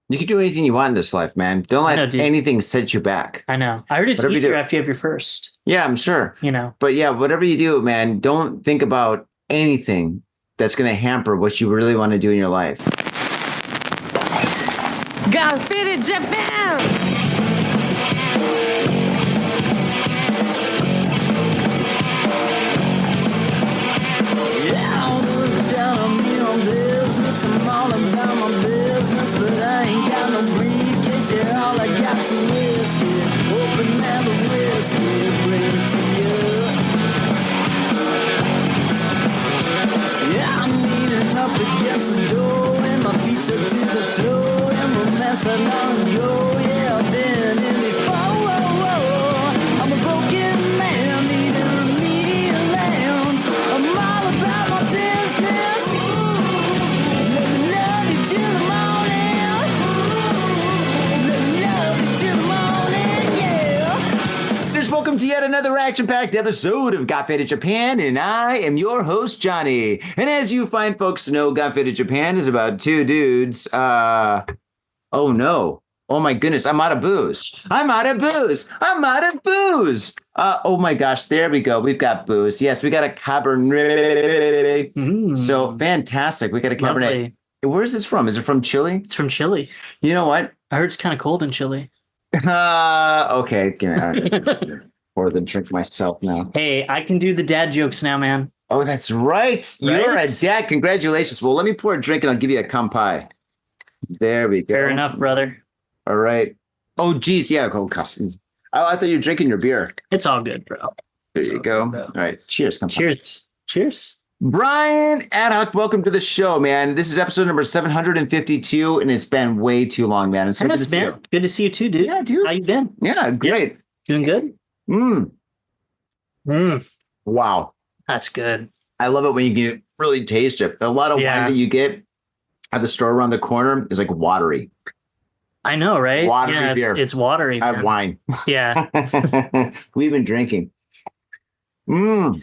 You can do anything you want in this life, man. Don't I know, let dude. anything set you back. I know. I heard it's Whatever you easier do. after you have your first. Yeah, I'm sure. But yeah, whatever you do, man, don't think about anything that's going to hamper what you really want to do in your life. Got fitted Japan! I'm all about my business, but I ain't got no briefcase. Yeah, all I got's some whiskey. Open now the whiskey, bring it to you. Yeah, I'm leaning up against the door, and my feet set to the floor, and we're messing on and go. Yeah, I've been in before. Whoa, whoa. I'm a broken man, needing remedial lands. I'm all about my business. Welcome to yet another action-packed episode of Got Faded Japan, and I am your host, Johnny. And as you fine folks know, Got Faded Japan is about two dudes. Oh no. Oh my goodness, I'm out of booze. I'm out of booze. Oh my gosh, there we go. We've got booze. Yes, we got a Cabernet. So fantastic. We got a Cabernet. Lovely. Where is this from? Is it from Chile? It's from Chile. You know what? I heard it's kind of cold in Chile. Okay. Pour the drink myself now. Hey, I can do the dad jokes now, man. Oh, that's right. You're a dad. Congratulations. Well, let me pour a drink and I'll give you a kampai. There we go. Fair enough, brother. All right. Oh, geez. Yeah. Oh, gosh. I thought you were drinking your beer. It's all good, bro. There you go. All right. Cheers. Cheers. Cheers. Brian Adhoc, welcome to the show, man. This is episode number 752, and it's been way too long, man. Good to see you. Good to see you too, dude. Yeah, dude. How you been? Yeah, great. Doing good? Wow. That's good. I love it when you can really taste it. A lot of wine that you get at the store around the corner is like watery. I know, right? Watery beer. It's watery. I have wine. Yeah. We've been drinking.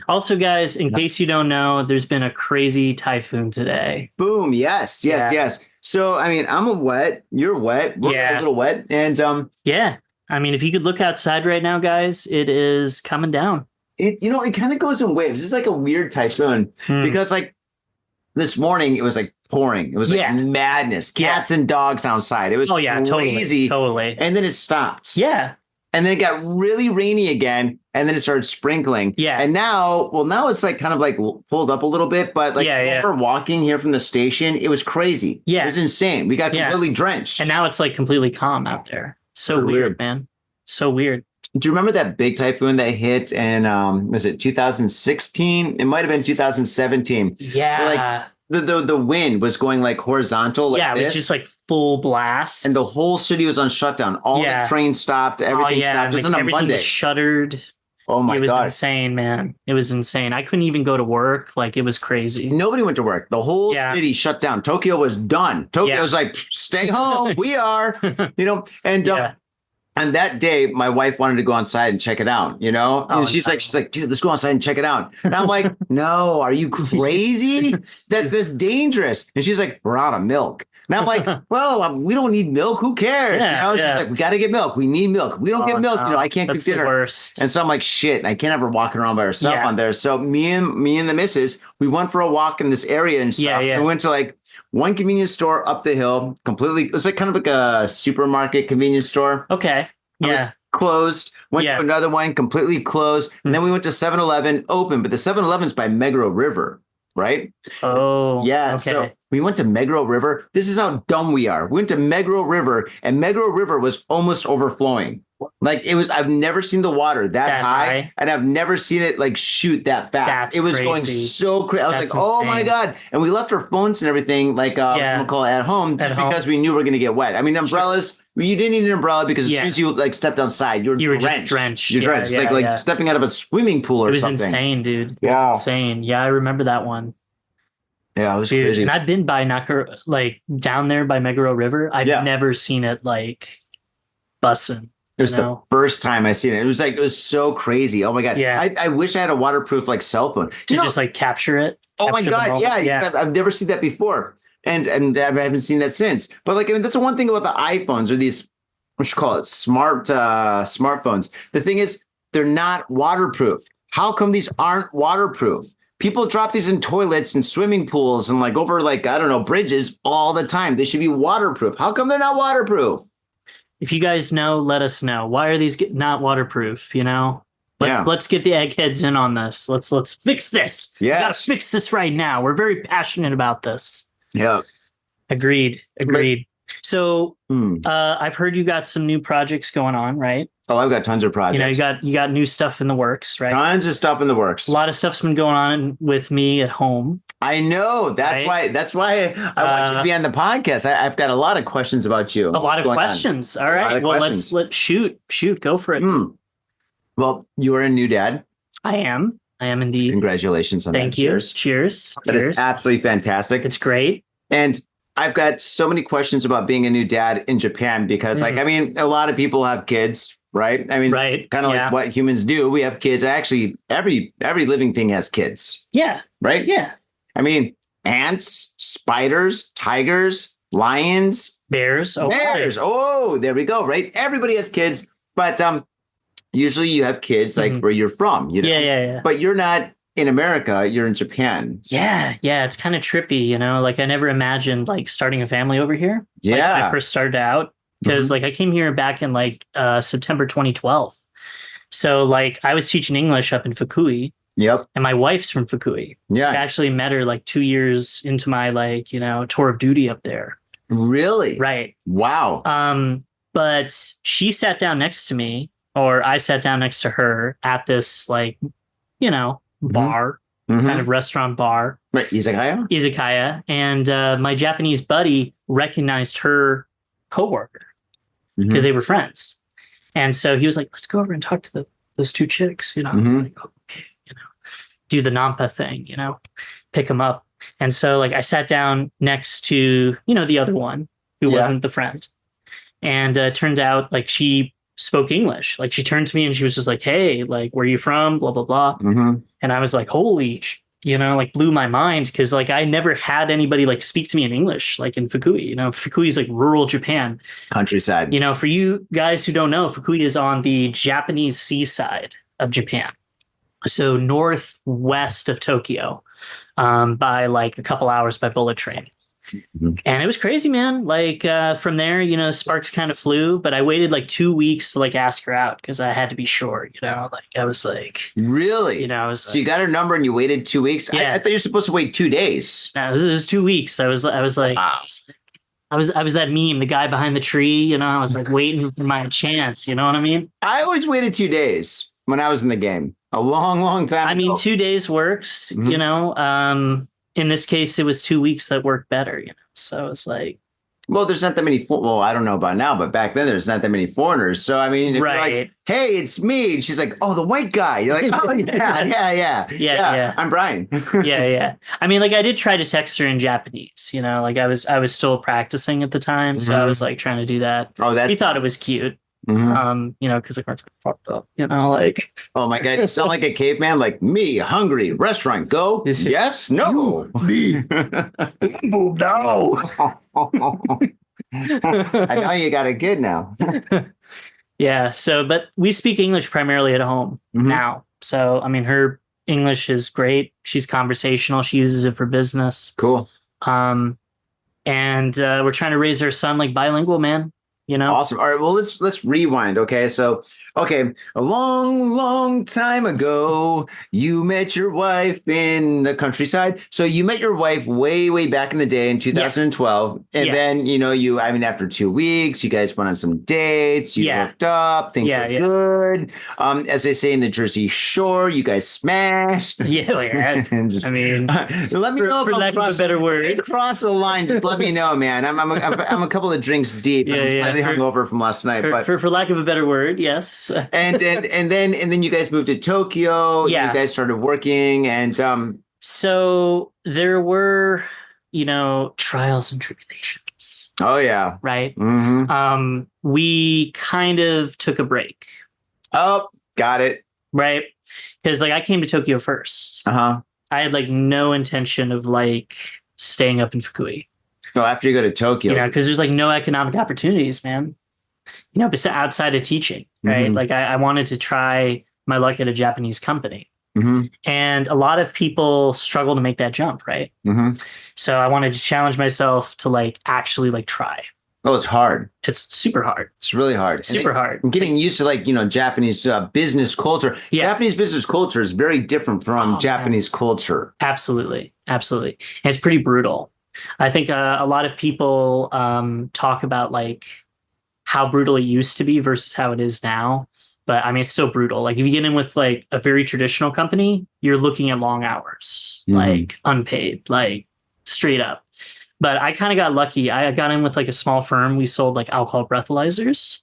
Also, guys, in case you don't know, there's been a crazy typhoon today. Boom. Yes. So, I mean, I'm wet. You're wet. We're a little wet. And yeah. I mean, if you could look outside right now, guys, it is coming down. It kind of goes in waves. It's like a weird typhoon because like this morning it was like pouring. It was like madness. Cats and dogs outside. It was crazy. Totally. And then it stopped. Yeah. And then it got really rainy again, and then it started sprinkling. Yeah. And now it's like kind of like pulled up a little bit, but like we're walking here from the station, it was crazy. Yeah. It was insane. We got completely drenched. And now it's like completely calm out there. So weird, man. So weird. Do you remember that big typhoon that hit in, was it 2016? It might have been 2017. Yeah. Like the wind was going like horizontal. Like it was just like full blast. And the whole city was on shutdown. All the trains stopped. Everything stopped. It was on a Monday. Was shuttered. Oh my God. It was insane, man. It was insane. I couldn't even go to work. Like, it was crazy. Nobody went to work. The whole city shut down. Tokyo was done. Tokyo was like, stay home. We are, and that day, my wife wanted to go outside and check it out, and she's like, dude, let's go outside and check it out. And I'm like, no, are you crazy? That's dangerous. And she's like, we're out of milk. And I'm like, well, we don't need milk. Who cares? She's like, we got to get milk. We need milk. We don't get milk. I can't cook dinner. The worst. And so I'm like, shit, I can't have her walking around by herself on there. So me and the missus, we went for a walk in this area and stuff. We went to like one convenience store up the hill, completely. It was like kind of like a supermarket convenience store. Okay. Yeah. Closed. Went to another one, completely closed. And then we went to 7-Eleven, open. But the 7-Eleven's by Meguro River, right? Oh. Yeah. Okay. So we went to Meguro River. This is how dumb we are. We went to Meguro River, and Meguro River was almost overflowing. Like it was, I've never seen the water that high, and I've never seen it like shoot that fast. It was going so crazy. I was like, oh my God. And we left our phones and everything like call it at home because we knew we were going to get wet. I mean, umbrellas, you didn't need an umbrella because as soon as you like stepped outside, you were drenched. Just drenched. You're drenched. Like stepping out of a swimming pool or something. It was insane, dude. It was insane. Yeah, I remember that one. Yeah, it was crazy. And I've been by like down there by Meguro River. I've never seen it like bussin'. It was the first time I seen it. It was so crazy. Oh my God. Yeah. I wish I had a waterproof like cell phone. To just like capture it. Oh my God. Yeah. I've never seen that before. And I haven't seen that since. But like, I mean, that's the one thing about the iPhones or these, what you call it, smartphones. The thing is, they're not waterproof. How come these aren't waterproof? People drop these in toilets and swimming pools and like over like, I don't know, bridges all the time. They should be waterproof. How come they're not waterproof? If you guys know, let us know. Why are these not waterproof? You know, let's get the eggheads in on this. Let's fix this. Yeah, we gotta fix this right now. We're very passionate about this. Yeah. Agreed. So I've heard you got some new projects going on, right? Oh, I've got tons of projects. You know, you got new stuff in the works, right? Tons of stuff in the works. A lot of stuff's been going on with me at home. I know. That's why I want you to be on the podcast. I've got a lot of questions about you. A lot of questions. All right. Well, let's shoot. Go for it. Well, you are a new dad. I am indeed. Congratulations on that. Thank you. Cheers. That is absolutely fantastic. It's great. And I've got so many questions about being a new dad in Japan because, like, I mean, a lot of people have kids, right? I mean, kind of like what humans do. We have kids. Actually, every living thing has kids. Yeah. Right? Yeah. I mean, ants, spiders, tigers, lions, bears. Oh, bears. Oh, there we go. Right? Everybody has kids, but usually you have kids like where you're from. You know? Yeah. But you're not in America. You're in Japan. Yeah. It's kind of trippy, you know. Like I never imagined like starting a family over here. Yeah. Like, when I first started out because like I came here back in like September 2012. So like I was teaching English up in Fukui. Yep. And my wife's from Fukui. Yeah. I actually met her like 2 years into my like, you know, tour of duty up there. Really? Right. Wow. But she sat down next to me, or I sat down next to her at this like, you know, bar, kind of restaurant bar. Right. Izakaya. And my Japanese buddy recognized her coworker because they were friends. And so he was like, let's go over and talk to those two chicks. You know, I was like, okay, you know, do the Nampa thing, you know, pick them up. And so like I sat down next to, you know, the other one who wasn't the friend. And turned out like she spoke English. Like she turned to me and she was just like, hey, like, where are you from? Blah, blah, blah. And I was like, holy, you know, like blew my mind. Cause like I never had anybody like speak to me in English, like in Fukui, you know, Fukui is like rural Japan. Countryside. You know, for you guys who don't know, Fukui is on the Japanese seaside of Japan. So northwest of Tokyo, by like a couple hours by bullet train. And it was crazy, man. Like from there, you know, sparks kind of flew, but I waited like 2 weeks to like ask her out because I had to be sure, you know, like I was like, really, you know, I was so you got her number and you waited 2 weeks. I thought you were supposed to wait 2 days. No, it was 2 weeks. I was like, wow. I was that meme, the guy behind the tree, you know, I was like waiting for my chance. You know what I mean? I always waited 2 days when I was in the game a long time ago. I mean, 2 days works, you know, in this case, it was 2 weeks that worked better, you know. So it's like, well, there's not that many. Well, I don't know about now, but back then there's not that many foreigners. So I mean, if you're like, hey, it's me. And she's like, oh, the white guy. You're like, oh yeah. I'm Brian. yeah. I mean, like I did try to text her in Japanese. You know, like I was still practicing at the time, so I was like trying to do that. Oh, he thought it was cute. You know, because like we're fucked up, you know, like, oh my god, you sound like a caveman, like me, hungry, restaurant, go, yes, no, me, boob, no. I know you got a kid now. Yeah, so but we speak English primarily at home now. So I mean, her English is great. She's conversational. She uses it for business. Cool. And we're trying to raise her son like bilingual, man. You know, awesome. All right, well, let's rewind. Okay, so a long time ago, you met your wife in the countryside. So you met your wife way back in the day in 2012, and then after 2 weeks, you guys went on some dates. You hooked up. Things were good. As they say in the Jersey Shore, you guys smashed. Yeah. Just, I mean, let me know for lack of a better word. Cross the line. Just let me know, man. I'm a couple of drinks deep. I'm hungover from last night, but for lack of a better word, yes. and then you guys moved to Tokyo. Yeah. You guys started working, and so there were, you know, trials and tribulations. Oh yeah, right. We kind of took a break. Oh, got it. Right, because like I came to Tokyo first. I had like no intention of like staying up in Fukui. No, after you go to Tokyo. You know, because there's like no economic opportunities, man. You know, besides outside of teaching, right? Like I wanted to try my luck at a Japanese company. And a lot of people struggle to make that jump, right? So I wanted to challenge myself to like actually like try. Oh, it's hard. It's super hard. It's really hard. Super hard. And getting used to like, you know, Japanese business culture. Yeah. Japanese business culture is very different from Japanese culture. Absolutely. Absolutely. And it's pretty brutal. I think a lot of people talk about like how brutal it used to be versus how it is now. But I mean, it's still brutal. Like if you get in with like a very traditional company, you're looking at long hours, like unpaid, like straight up. But I kind of got lucky. I got in with like a small firm. We sold like alcohol breathalyzers.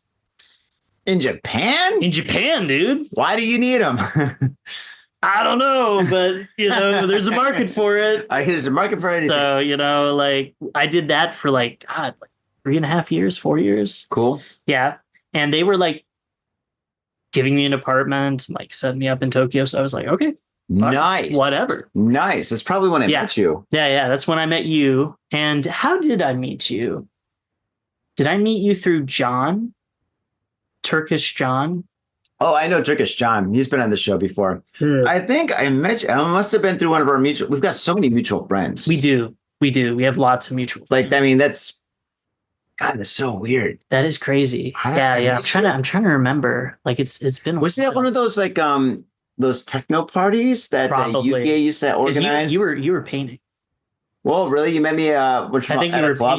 In Japan? In Japan, dude. Why do you need them? I don't know, but you know, there's a market for it. There's a market for anything. So, you know, like I did that for like, God, like 3.5 years, 4 years. Cool. Yeah. And they were like giving me an apartment, like setting me up in Tokyo. So I was like, okay. Nice. Whatever. Nice. That's probably when I met you. Yeah. That's when I met you. And how did I meet you? Did I meet you through John? Turkish John? Oh, I know Turkish John. He's been on the show before. I think I met you. I must have been through one of our mutual. We've got so many mutual friends. We do. We have lots of mutual friends. Like, I mean, that's so weird. That is crazy. Yeah. I'm trying to remember. Like it's been. Wasn't that one of those like those techno parties that UK used to organize? You were painting. Well, really? You met me I think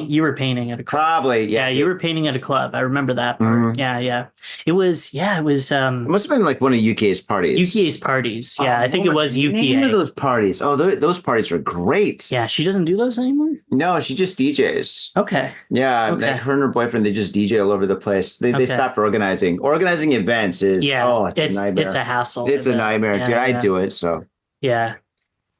you were painting at a club. Probably, yeah. You were painting at a club. I remember that part. Yeah. It was it must have been like one of UK's parties. UK's parties. Yeah, I think it was UK. Name of those parties. Oh, those parties were great. Yeah, she doesn't do those anymore? No, she just DJs. Okay. Yeah, like her and her boyfriend, they just DJ all over the place. They stopped organizing. Organizing events is it's a nightmare. It's a hassle. It's a nightmare. Yeah, I do it, so. Yeah.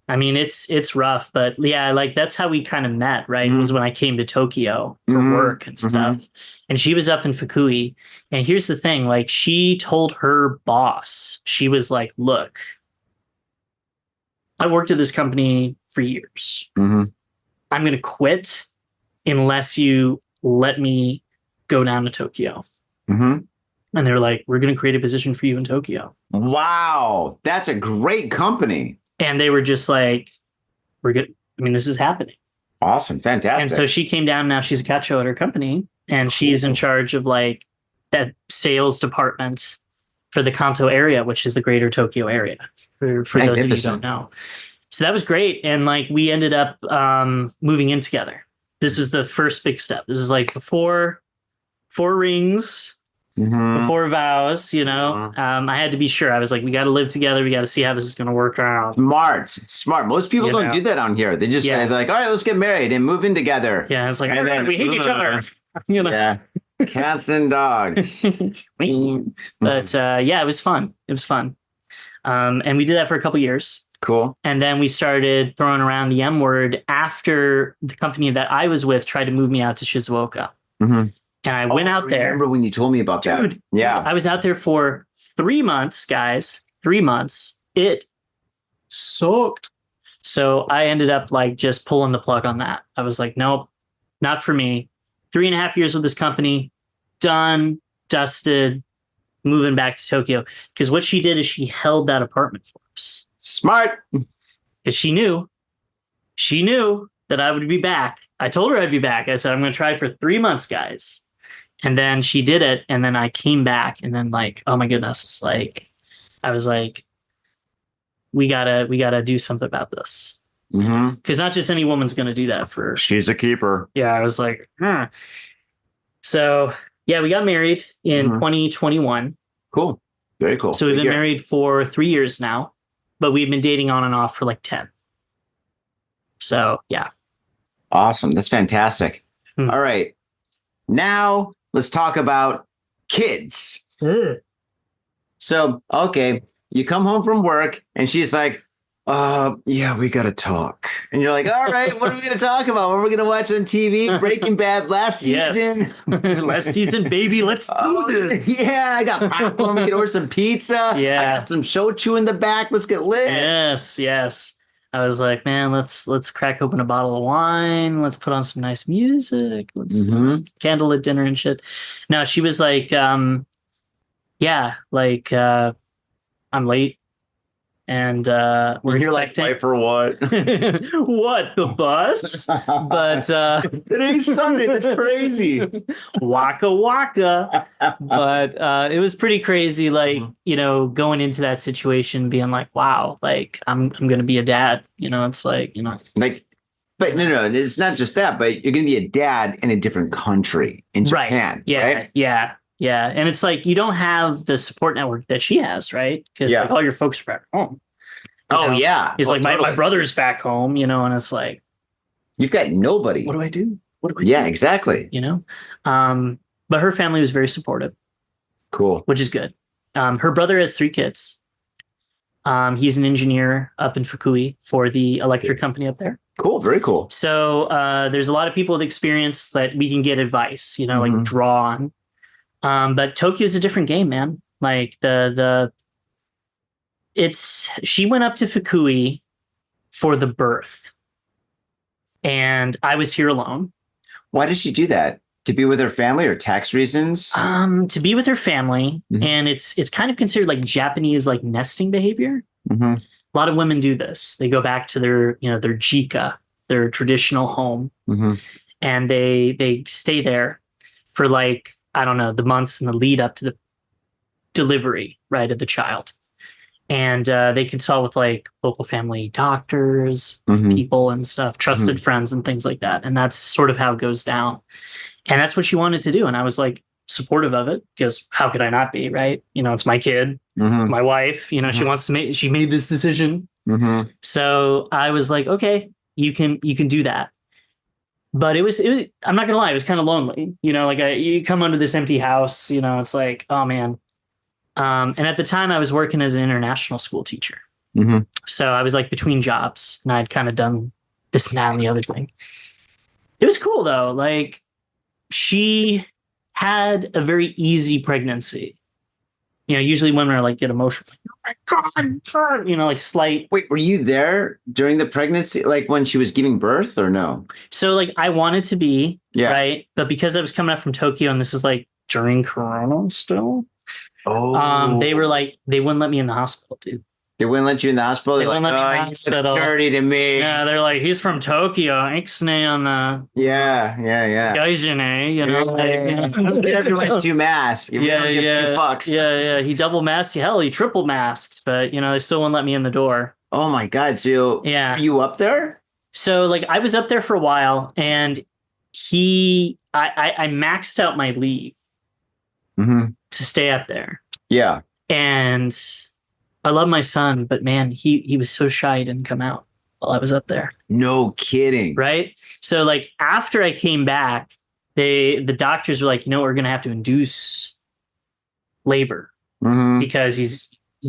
I mean, it's rough, but yeah, like that's how we kind of met, right? It was when I came to Tokyo for work and stuff. And she was up in Fukui. And here's the thing, like she told her boss, she was like, look, I worked at this company for years. I'm going to quit unless you let me go down to Tokyo. And they're like, we're going to create a position for you in Tokyo. Wow. That's a great company. And they were just like, we're good. I mean, this is happening. Awesome. Fantastic. And so she came down. Now she's a gacho at her company. And she's in charge of like that sales department for the Kanto area, which is the greater Tokyo area, for those of you who don't know. So that was great. And like we ended up moving in together. This was the first big step. This is like the four rings. Before vows, you know, I had to be sure. I was like, we got to live together. We got to see how this is going to work out. Smart. Most people don't do that on here. They just they're like, all right, let's get married and move in together. Yeah, it's like, and then we hate each other. You know? Yeah, cats and dogs. But it was fun. It was fun. And we did that for a couple years. Cool. And then we started throwing around the M word after the company that I was with tried to move me out to Shizuoka. And I went out there. I remember when you told me about that. Dude, yeah. I was out there for 3 months, guys. 3 months. It sucked. So I ended up like just pulling the plug on that. I was like, nope, not for me. 3.5 years with this company. Done, dusted, moving back to Tokyo. Because what she did is she held that apartment for us. Smart. Because she knew that I would be back. I told her I'd be back. I said, I'm going to try for 3 months, guys. And then she did it. And then I came back and then like, oh my goodness. Like, I was like, we gotta do something about this. Cause not just any woman's going to do that for. She's a keeper. Yeah. I was like, So yeah, we got married in 2021. Cool. Very cool. So we've been married for 3 years now, but we've been dating on and off for like 10. So yeah. Awesome. That's fantastic. All right. Now let's talk about kids. So, okay, you come home from work and she's like, yeah, we got to talk. And you're like, all right, what are we going to talk about? What are we going to watch on TV? Breaking Bad last season. Last season, baby. Let's do this. Yeah, I got popcorn. We can order some pizza. Yeah. I got some shochu in the back. Let's get lit. Yes. I was like, man, let's crack open a bottle of wine. Let's put on some nice music. Let's candlelit dinner and shit. No, she was like, yeah, like I'm late. And we're You're like, expecting wait for what? what, the bus? But today's Sunday. That's crazy. waka waka. But it was pretty crazy, like, you know, going into that situation being like, wow, like I'm gonna be a dad. You know, it's like, you know, Like, but no, it's not just that, but you're gonna be a dad in a different country, in Japan. right. Yeah, right? yeah. And it's like you don't have the support network that she has, right? Because like, all your folks are back home. Oh, know? yeah. He's like, totally. my brother's back home, you know, and it's like, you've got nobody. what do I do? What do I do? Yeah, exactly. You know? But her family was very supportive. Cool. Which is good. Her brother has 3 kids. He's an engineer up in Fukui for the electric company up there. Cool. Very cool. So there's a lot of people with experience that we can get advice, you know, like draw on. But Tokyo's a different game, man. Like she went up to Fukui for the birth, and I was here alone. Why did she do that? To be with her family or tax reasons? To be with her family, and it's kind of considered like Japanese like nesting behavior. A lot of women do this. They go back to their jika, their traditional home, and they stay there for like, I don't know, the months in the lead up to the delivery, right, of the child. And they consult with like local family doctors, people and stuff, trusted friends and things like that. And that's sort of how it goes down. And that's what she wanted to do. And I was like supportive of it, because how could I not be, right? You know, it's my kid, my wife, you know, she made this decision. So I was like, okay, you can do that. But it was, I'm not gonna lie, it was kind of lonely, you know, like you come under this empty house, you know, it's like, oh man. And at the time I was working as an international school teacher. So I was like between jobs, and I'd kind of done this and that and the other thing. It was cool though. Like, she had a very easy pregnancy. You know, usually women are like, get emotional. Like, oh my God, you know, like slight. Wait, were you there during the pregnancy? Like when she was giving birth, or no? So like I wanted to be, right? But because I was coming up from Tokyo, and this is like during Corona still. They were like, they wouldn't let me in the hospital, dude. They wouldn't let you in the hospital? They wouldn't let me in the hospital. Dirty to me. Yeah, they're like, he's from Tokyo. Ixnay on the... Yeah. Gaijin, you know? Get everyone 2 masks. If yeah. 2 fucks. Yeah. He double masked. Hell, he triple masked. But, you know, they still wouldn't let me in the door. Oh, my God. So were you up there? So, like, I was up there for a while, and I maxed out my leave to stay up there. Yeah. And I love my son, but man, he was so shy he didn't come out while I was up there. No kidding. Right? So like after I came back, the doctors were like, you know, we're gonna have to induce labor because he's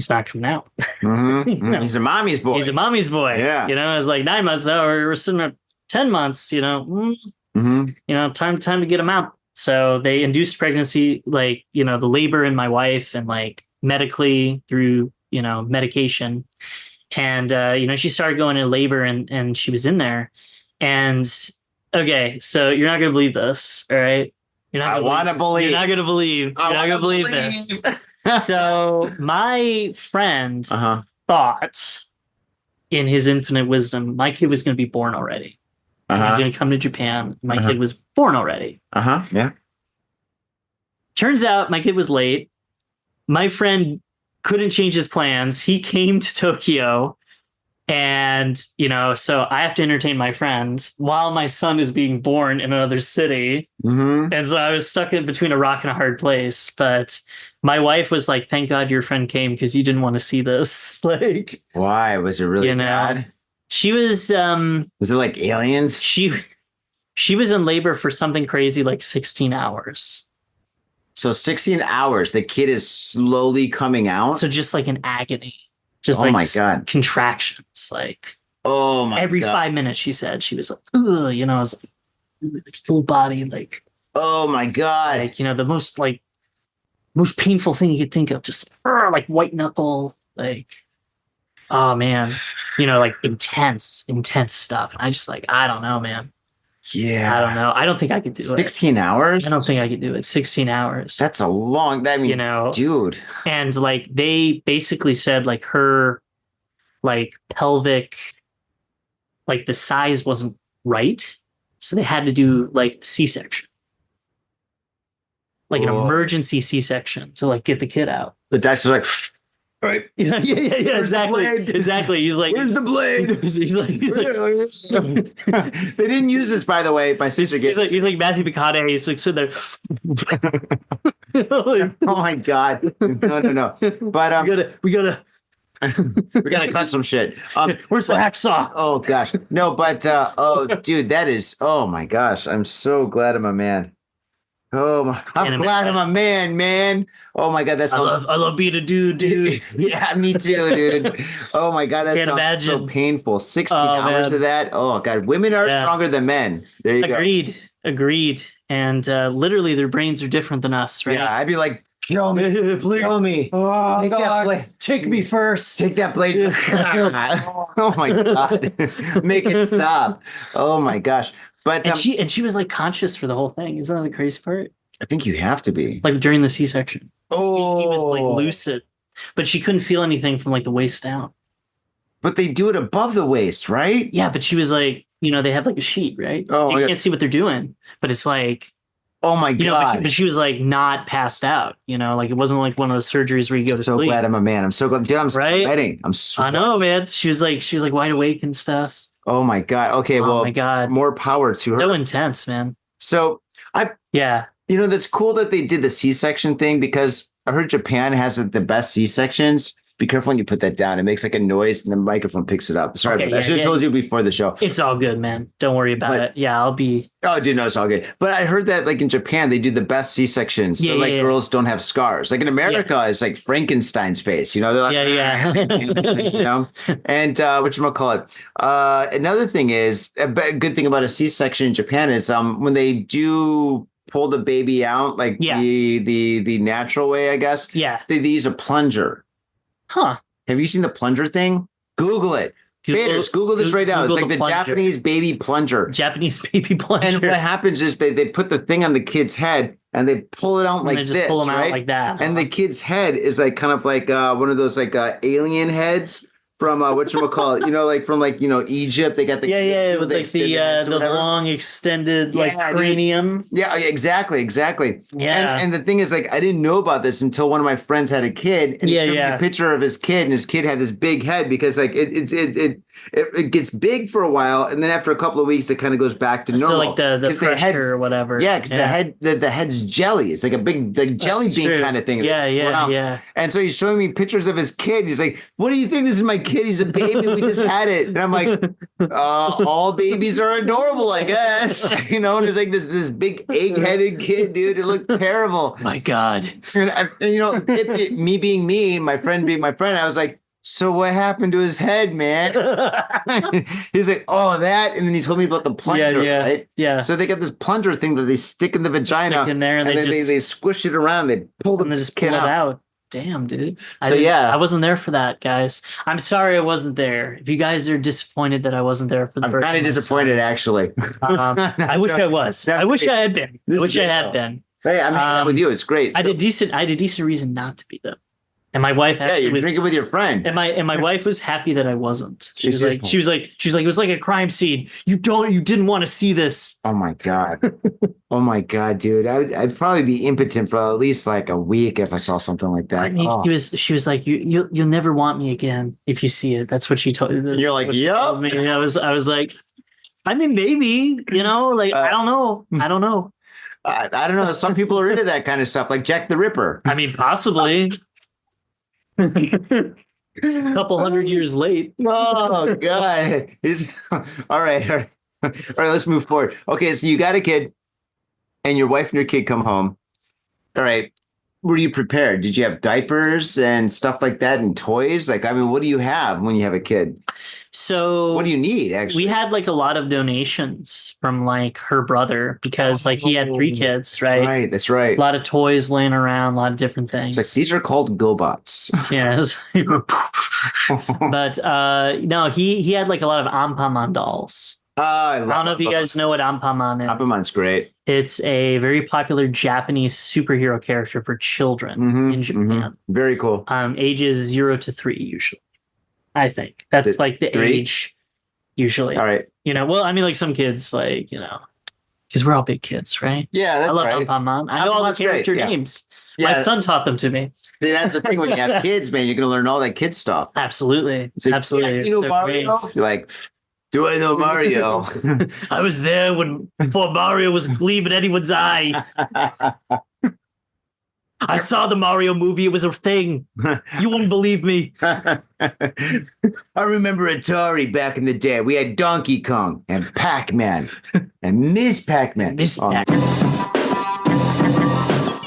not coming out. You know? He's a mommy's boy. He's a mommy's boy. Yeah. You know, it's like 9 months. No, we're sitting at 10 months, you know. You know, time to get him out. So they induced pregnancy, like, you know, the labor in my wife, and like medically through, you know, medication. And, you know, she started going into labor, and she was in there. And okay, so you're not going to believe this. All right. I want to believe. You're not going to believe. You're not going to believe this. So my friend thought, in his infinite wisdom, my kid was going to be born already. He was going to come to Japan. My kid was born already. Yeah. Turns out my kid was late. My friend couldn't change his plans. He came to Tokyo, and, you know, so I have to entertain my friend while my son is being born in another city. And so I was stuck in between a rock and a hard place. But my wife was like, thank God your friend came, because you didn't want to see this. Like, why? Was it really bad? She was it like aliens? She was in labor for something crazy like 16 hours. So 16 hours, the kid is slowly coming out? So just like an agony. Just my God. Contractions. Like, every 5 minutes, she said. She was like, ugh, you know, it was like full body, like, oh my God. Like, you know, the most painful thing you could think of, just like white knuckle, like. Oh man, like intense stuff. I just like, I don't know, man. Yeah. I don't know. I don't think I could do 16 it. hours? I don't think I could do it. 16 hours. That's a long, I mean, dude. And like they basically said like her like pelvic, like the size wasn't right. So they had to do like C-section. Like an emergency C-section to like get the kid out. The doctor's like, right. Yeah, exactly. He's like, where's the blade? He's like, they didn't use this, by the way. My sister gets. He's like Matthew McConaughey. He's like sitting there. Oh my god! No. But we gotta cut some shit. Where's the hacksaw? Oh gosh, no. But oh, dude, that is. Oh my gosh, I'm so glad I'm a man. Oh, I'm glad I'm a man. Oh my god, that's I love being a dude. Yeah, me too, dude. Oh my god, that's so painful. 16 hours of that. Oh god, women are stronger than men. There you go. Agreed. And literally, their brains are different than us, right? Yeah, I'd be like, kill me, please, kill me. Oh take god, take me first. Take that blade. Oh my god, make it stop. Oh my gosh. But she was like conscious for the whole thing. Isn't that the crazy part? I think you have to be like during the C-section. Oh, he was like lucid, but she couldn't feel anything from like the waist down. But they do it above the waist, right? Yeah, but she was like, they have like a sheet, right? Oh, you can't see what they're doing, but it's like, oh my god! But she was like not passed out. Like it wasn't like one of those surgeries where you go to sleep. So glad I'm a man. I'm so glad, dude. I'm sweating. I know, man. She was like wide awake and stuff. Oh my god. Okay, well, my god, more power to her. So intense, man. So that's cool that they did the C-section thing, because I heard Japan has the best C-sections. Be careful when you put that down. It makes like a noise and the microphone picks it up. Sorry, but I should have told you before the show. It's all good, man. Don't worry about it. Yeah, I'll be. Oh, dude, no, it's all good. But I heard that like in Japan, they do the best C-sections. So girls don't have scars. Like in America, it's like Frankenstein's face. They're like, And whatchamacallit. Another thing is, a good thing about a C-section in Japan is when they do pull the baby out, like the natural way, I guess. Yeah. They use a plunger. Huh. Have you seen the plunger thing? Google it. Google this right now. It's like the Japanese baby plunger. Japanese baby plunger. And what happens is they put the thing on the kid's head and they pull it out like this, just pull them right? out like that. And the kid's head is like kind of like one of those like alien heads from whatchamacallit, like from Egypt. They got the with like the long extended cranium. Yeah, exactly. Yeah. And the thing is, like, I didn't know about this until one of my friends had a kid, and he showed me a picture of his kid, and his kid had this big head because like it gets big for a while, and then after a couple of weeks, it kind of goes back to normal. So like the pressure or whatever. Yeah, because the head's jelly. It's like a big jelly bean kind of thing. Yeah. And so he's showing me pictures of his kid. He's like, "What do you think? This is my kid. He's a baby. We just had it." And I'm like, all babies are adorable, I guess. And there's like this big egg-headed kid, dude. It looks terrible. My God. And me being me, my friend being my friend, I was like, so what happened to his head, man? He's like, oh, that. And then he told me about the plunger, right? Yeah. So they got this plunger thing that they stick in the vagina. Stick in there and they squish it around. They pull the kid out. Damn, dude. So I wasn't there for that, guys. I'm sorry I wasn't there. If you guys are disappointed that I wasn't there for the birthday, I'm kind of disappointed, actually. I wish I was. I wish I had been. Hey, I'm hanging out with you. It's great. I had a decent reason not to be though. And my wife you're drinking with your friend. And my wife was happy that I wasn't. She was like, it was like a crime scene. You didn't want to see this. Oh my God. Oh my God, dude. I'd probably be impotent for at least like a week if I saw something like that. I mean, she was like, you'll never want me again if you see it. That's what she told me. You're like, yeah. I was like, I mean, maybe, like, I don't know. I don't know. Some people are into that kind of stuff, like Jack the Ripper. I mean, possibly. A couple hundred years late. Oh God. All right. Let's move forward. Okay, so you got a kid and your wife and your kid come home. All right. Were you prepared? Did you have diapers and stuff like that and toys? Like, I mean, what do you have when you have a kid? So What do you need, actually? we had like a lot of donations from like her brother because like he had 3 kids, right? Right, that's right. A lot of toys laying around, a lot of different things. It's like, these are called GoBots. Yes. But no, he had like a lot of Anpanman dolls. I don't know if you guys know what Anpanman is. Anpanman's great. It's a very popular Japanese superhero character for children in Japan. Very cool. Ages 0 to 3 usually. I think that's like the 3? age usually. All right. You know, well, I mean, like some kids, like, you know, because we're all big kids, right? Yeah, that's I love right. Anpanman. I know all the Anpanman's great, character yeah. names. Yeah. My son taught them to me. See, that's the thing when you have kids, man. You're going to learn all that kid stuff. Absolutely. It's like, Absolutely. yeah, you know They're Mario? great. You're like, do I know Mario? I was there before Mario was a gleam in anyone's eye. I saw the Mario movie. It was a thing. You wouldn't believe me. I remember Atari back in the day. We had Donkey Kong and Pac-Man and Ms. Pac-Man. Miss Oh, Pac-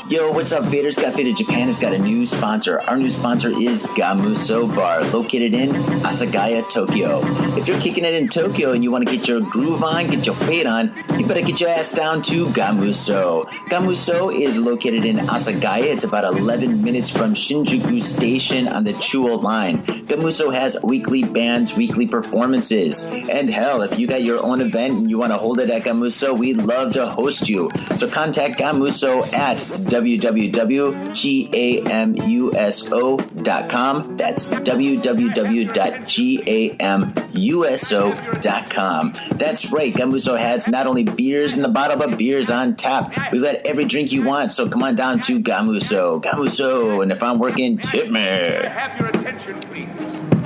Yo, what's up, faders? Got Faded Japan has got a new sponsor. Our new sponsor is Gamuso Bar, located in Asagaya, Tokyo. If you're kicking it in Tokyo and you want to get your groove on, get your fade on, you better get your ass down to Gamuso. Gamuso is located in Asagaya. It's about 11 minutes from Shinjuku Station on the Chuo line. Gamuso has weekly bands, weekly performances. And hell, if you got your own event and you want to hold it at Gamuso, we'd love to host you. So contact Gamuso at www.gamuso.com. That's www.gamuso.com. That's right, Gamuso has not only beers in the bottle, but beers on tap. We've got every drink you want, so come on down to Gamuso. Gamuso, and if I'm working, tip me. Have your attention, please.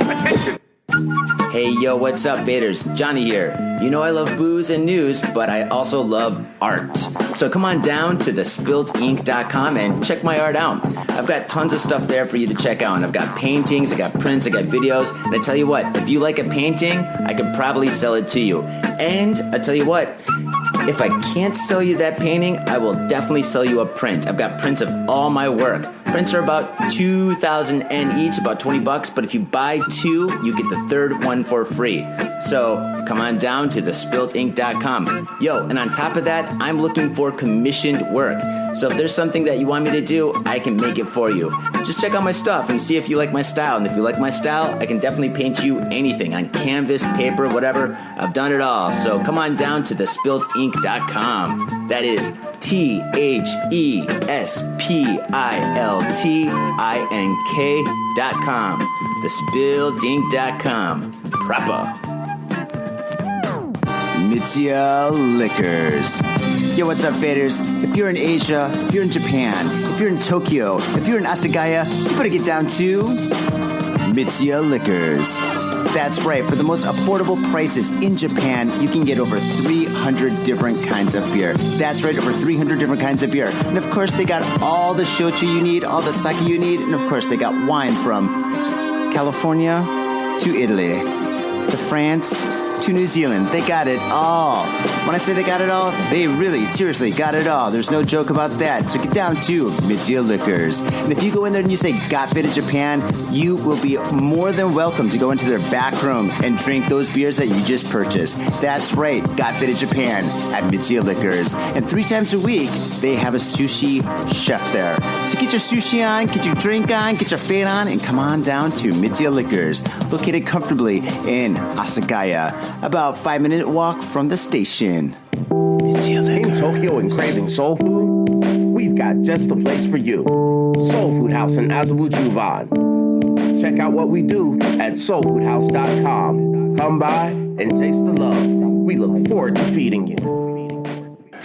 Attention. Hey, yo, what's up, faders? Johnny here. You know I love booze and news, but I also love art. So come on down to thespiltinc.com and check my art out. I've got tons of stuff there for you to check out. And I've got paintings, I got prints, I got videos. And I tell you what, if you like a painting, I could probably sell it to you. And I tell you what, if I can't sell you that painting, I will definitely sell you a print. I've got prints of all my work. Prints are about 2,000 yen each, about $20, but if you buy 2, you get the third one for free. So come on down to thespiltinc.com. Yo, and on top of that, I'm looking for commissioned work. So if there's something that you want me to do, I can make it for you. Just check out my stuff and see if you like my style. And if you like my style, I can definitely paint you anything on canvas, paper, whatever. I've done it all. So come on down to thespiltinc.com. That is THESPILTINK.com. Thespiltinc.com. Proper. Mitsuya Liquors. Yo, what's up, faders? If you're in Asia, if you're in Japan, if you're in Tokyo, if you're in Asagaya, you better get down to Mitsuya Liquors. That's right. For the most affordable prices in Japan, you can get over 300 different kinds of beer. That's right, over 300 different kinds of beer. And of course, they got all the shochu you need, all the sake you need, and of course, they got wine from California to Italy to France to New Zealand. They got it all. When I say they got it all, they really, seriously got it all. There's no joke about that. So get down to Mitsuya Liquors. And if you go in there and you say, Got Faded Japan, you will be more than welcome to go into their back room and drink those beers that you just purchased. That's right, Got Faded Japan at Mitsuya Liquors. And 3 times a week, they have a sushi chef there. So get your sushi on, get your drink on, get your fade on, and come on down to Mitsuya Liquors, located comfortably in Asagaya, about 5-minute walk from the station. In Tokyo and craving soul food? We've got just the place for you. Soul Food House in Azabu Juban. Check out what we do at soulfoodhouse.com. Come by and taste the love. We look forward to feeding you.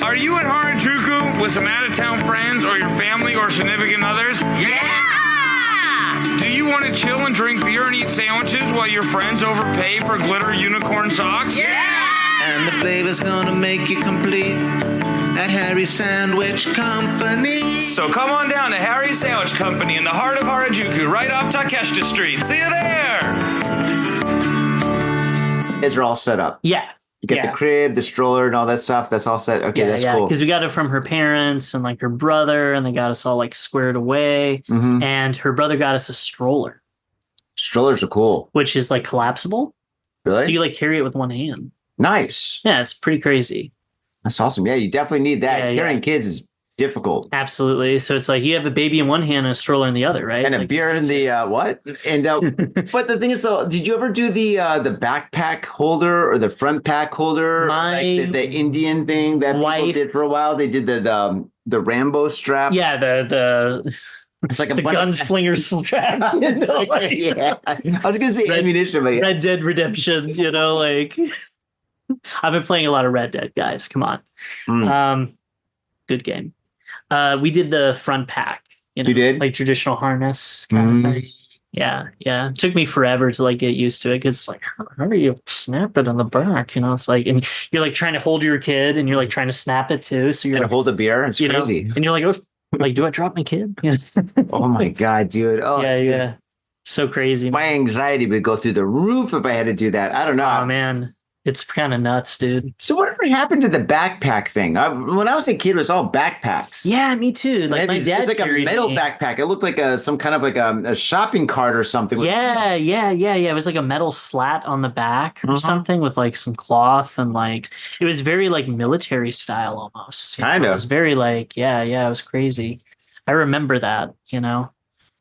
Are you in Harajuku with some out-of-town friends or your family or significant others? Yeah! Do you want to chill and drink beer and eat sandwiches while your friends overpay for glitter unicorn socks? Yeah! And the flavor's gonna make you complete at Harry's Sandwich Company. So come on down to Harry's Sandwich Company in the heart of Harajuku, right off Takeshita Street. See you there! Is are all set up. Yeah. You get the crib, the stroller, and all that stuff. That's all set. Okay, that's cool. Because we got it from her parents and like her brother, and they got us all like squared away. Mm-hmm. And her brother got us a stroller. Strollers are cool. Which is like collapsible. Really? So you like carry it with one hand. Nice. Yeah, it's pretty crazy. That's awesome. Yeah, you definitely need that. Yeah, Carrying yeah. kids is difficult. Absolutely. So it's like you have a baby in one hand and a stroller in the other, right? And a Like, beer in the what? And but the thing is, though, did you ever do the backpack holder or the front pack holder, like the Indian thing that people did for a while? They did the Rambo strap. Yeah, the it's like a the gunslinger strap. Yeah, I was gonna say ammunition, but yeah. Red Dead Redemption. You know, like I've been playing a lot of Red Dead, guys. Come on, good game. We did the front pack. You know, you did like traditional harness kind of thing. Yeah. It took me forever to like get used to it because it's like, how do you snap it on the back? You know, it's like, and you're like trying to hold your kid, and you're like trying to snap it too. So you're and like, hold a beer. It's crazy. Know, and you're like, oh, like, do I drop my kid? Oh my god, dude! Oh yeah. So crazy. My anxiety would go through the roof if I had to do that. I don't know. Oh man. It's kind of nuts, dude. So whatever happened to the backpack thing? When I was a kid, it was all backpacks. Yeah, me too. Like my dad, it's like a metal backpack. It looked like some kind of like a shopping cart or something. Yeah. It was like a metal slat on the back or something with like some cloth, and like it was very like military style almost. Kind of. It was very like it was crazy. I remember that. You know,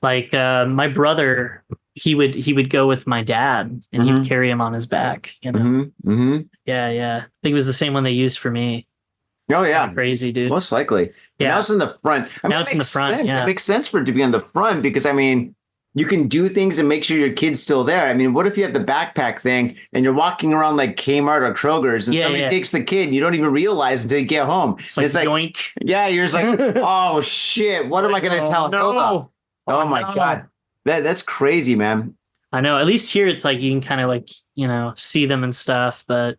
like my brother. He would go with my dad, and he would carry him on his back. You know, Yeah. I think it was the same one they used for me. Oh yeah, crazy dude. Most likely. Yeah. Now it's in the front. Now it's in the front. Sense. Yeah, it makes sense for it to be on the front because I mean, you can do things and make sure your kid's still there. I mean, what if you have the backpack thing and you're walking around like Kmart or Kroger's and somebody takes the kid and you don't even realize until you get home. It's like yoink. Yeah, you're just like, oh shit, what am I going to tell Hilda? Oh my god. That's crazy, man. I know. At least here, it's like you can kind of like, you know, see them and stuff. But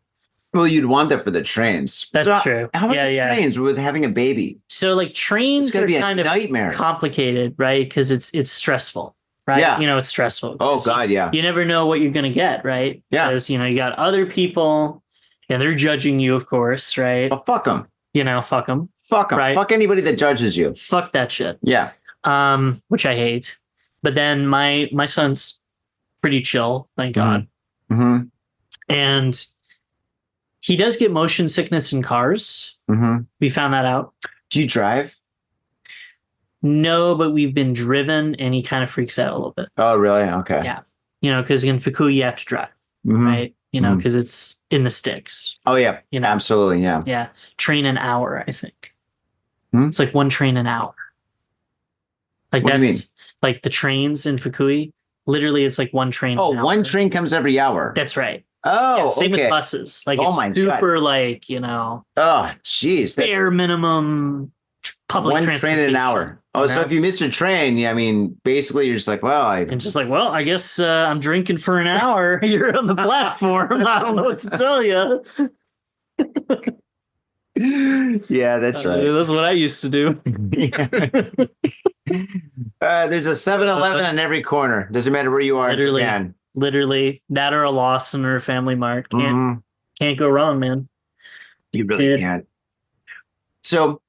well, you'd want that for the trains. That's true. How about trains with having a baby? So like trains are kind of nightmare. Complicated, right? Because it's stressful, right? Yeah. You know, it's stressful. Oh god, yeah. You never know what you're gonna get, right? Yeah. Because you know you got other people, and they're judging you, of course, right? Oh, fuck them. You know, fuck them. Fuck them. Right? Fuck anybody that judges you. Fuck that shit. Yeah. Which I hate. But then my son's pretty chill, thank God. Mm-hmm. And he does get motion sickness in cars. Mm-hmm. We found that out. Do you drive? No, but we've been driven, and he kind of freaks out a little bit. Oh, really? Okay. Yeah. You know, because in Fukui, you have to drive, right? You know, because it's in the sticks. Oh, yeah. You know? Absolutely, yeah. Yeah. Train an hour, I think. It's like one train an hour. Like what do you mean? Like the trains in Fukui, literally it's like one train. Oh, one train comes every hour. That's right. Oh, yeah, same with buses. Like it's super like, you know. Oh, jeez. Bare minimum public one train in an hour. Oh, so if you miss a train, I mean, basically you're just like, well, and just like, well, I guess I'm drinking for an hour. You're on the platform. I don't know what to tell you. Yeah, that's right. That's what I used to do. There's a 7-Eleven on every corner. Doesn't matter where you are. Literally, in Japan. Literally, that or a Lawson or a Family Mart. Can't go wrong, man. You really can't. So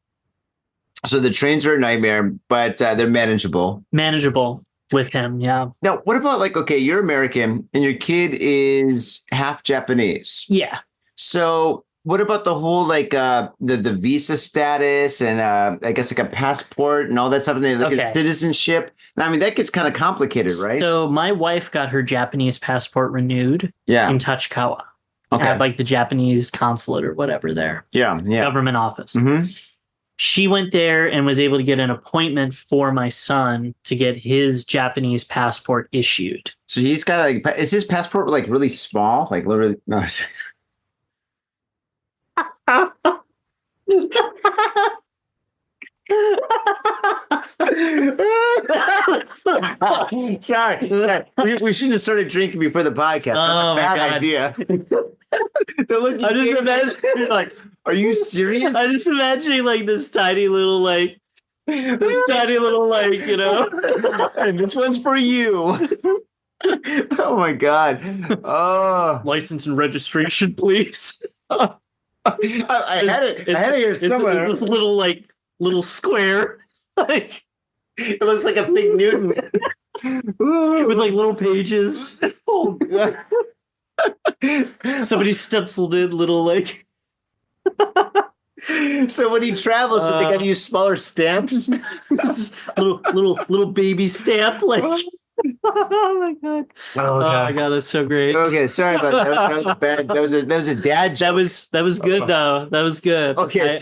the trains are a nightmare, but they're manageable. Manageable with him, yeah. Now, what about like, okay, you're American and your kid is half Japanese. Yeah. So what about the whole like the visa status and I guess like a passport and all that stuff, and they look at citizenship? I mean, that gets kind of complicated, right? So my wife got her Japanese passport renewed in Tachikawa. At like the Japanese consulate or whatever there. Yeah. Government office. She went there and was able to get an appointment for my son to get his Japanese passport issued. So he's got like, is his passport like really small? Like literally, no. Sorry. We shouldn't have started drinking before the podcast. That's a bad idea. I just imagine, like, are you serious? I just imagining like this tiny little like, you know, and this one's for you. Oh my god. Oh, license and registration, please. I had it here somewhere. It's this little square. Like, it looks like a Big Newton with like little pages. Oh god. Somebody stenciled in little like. So when he travels, they got to use smaller stamps. little baby stamp like. Oh my god! Oh my god, that's so great. Okay, sorry about that. That was bad. That was a dad joke. That was good though. That was good. Okay,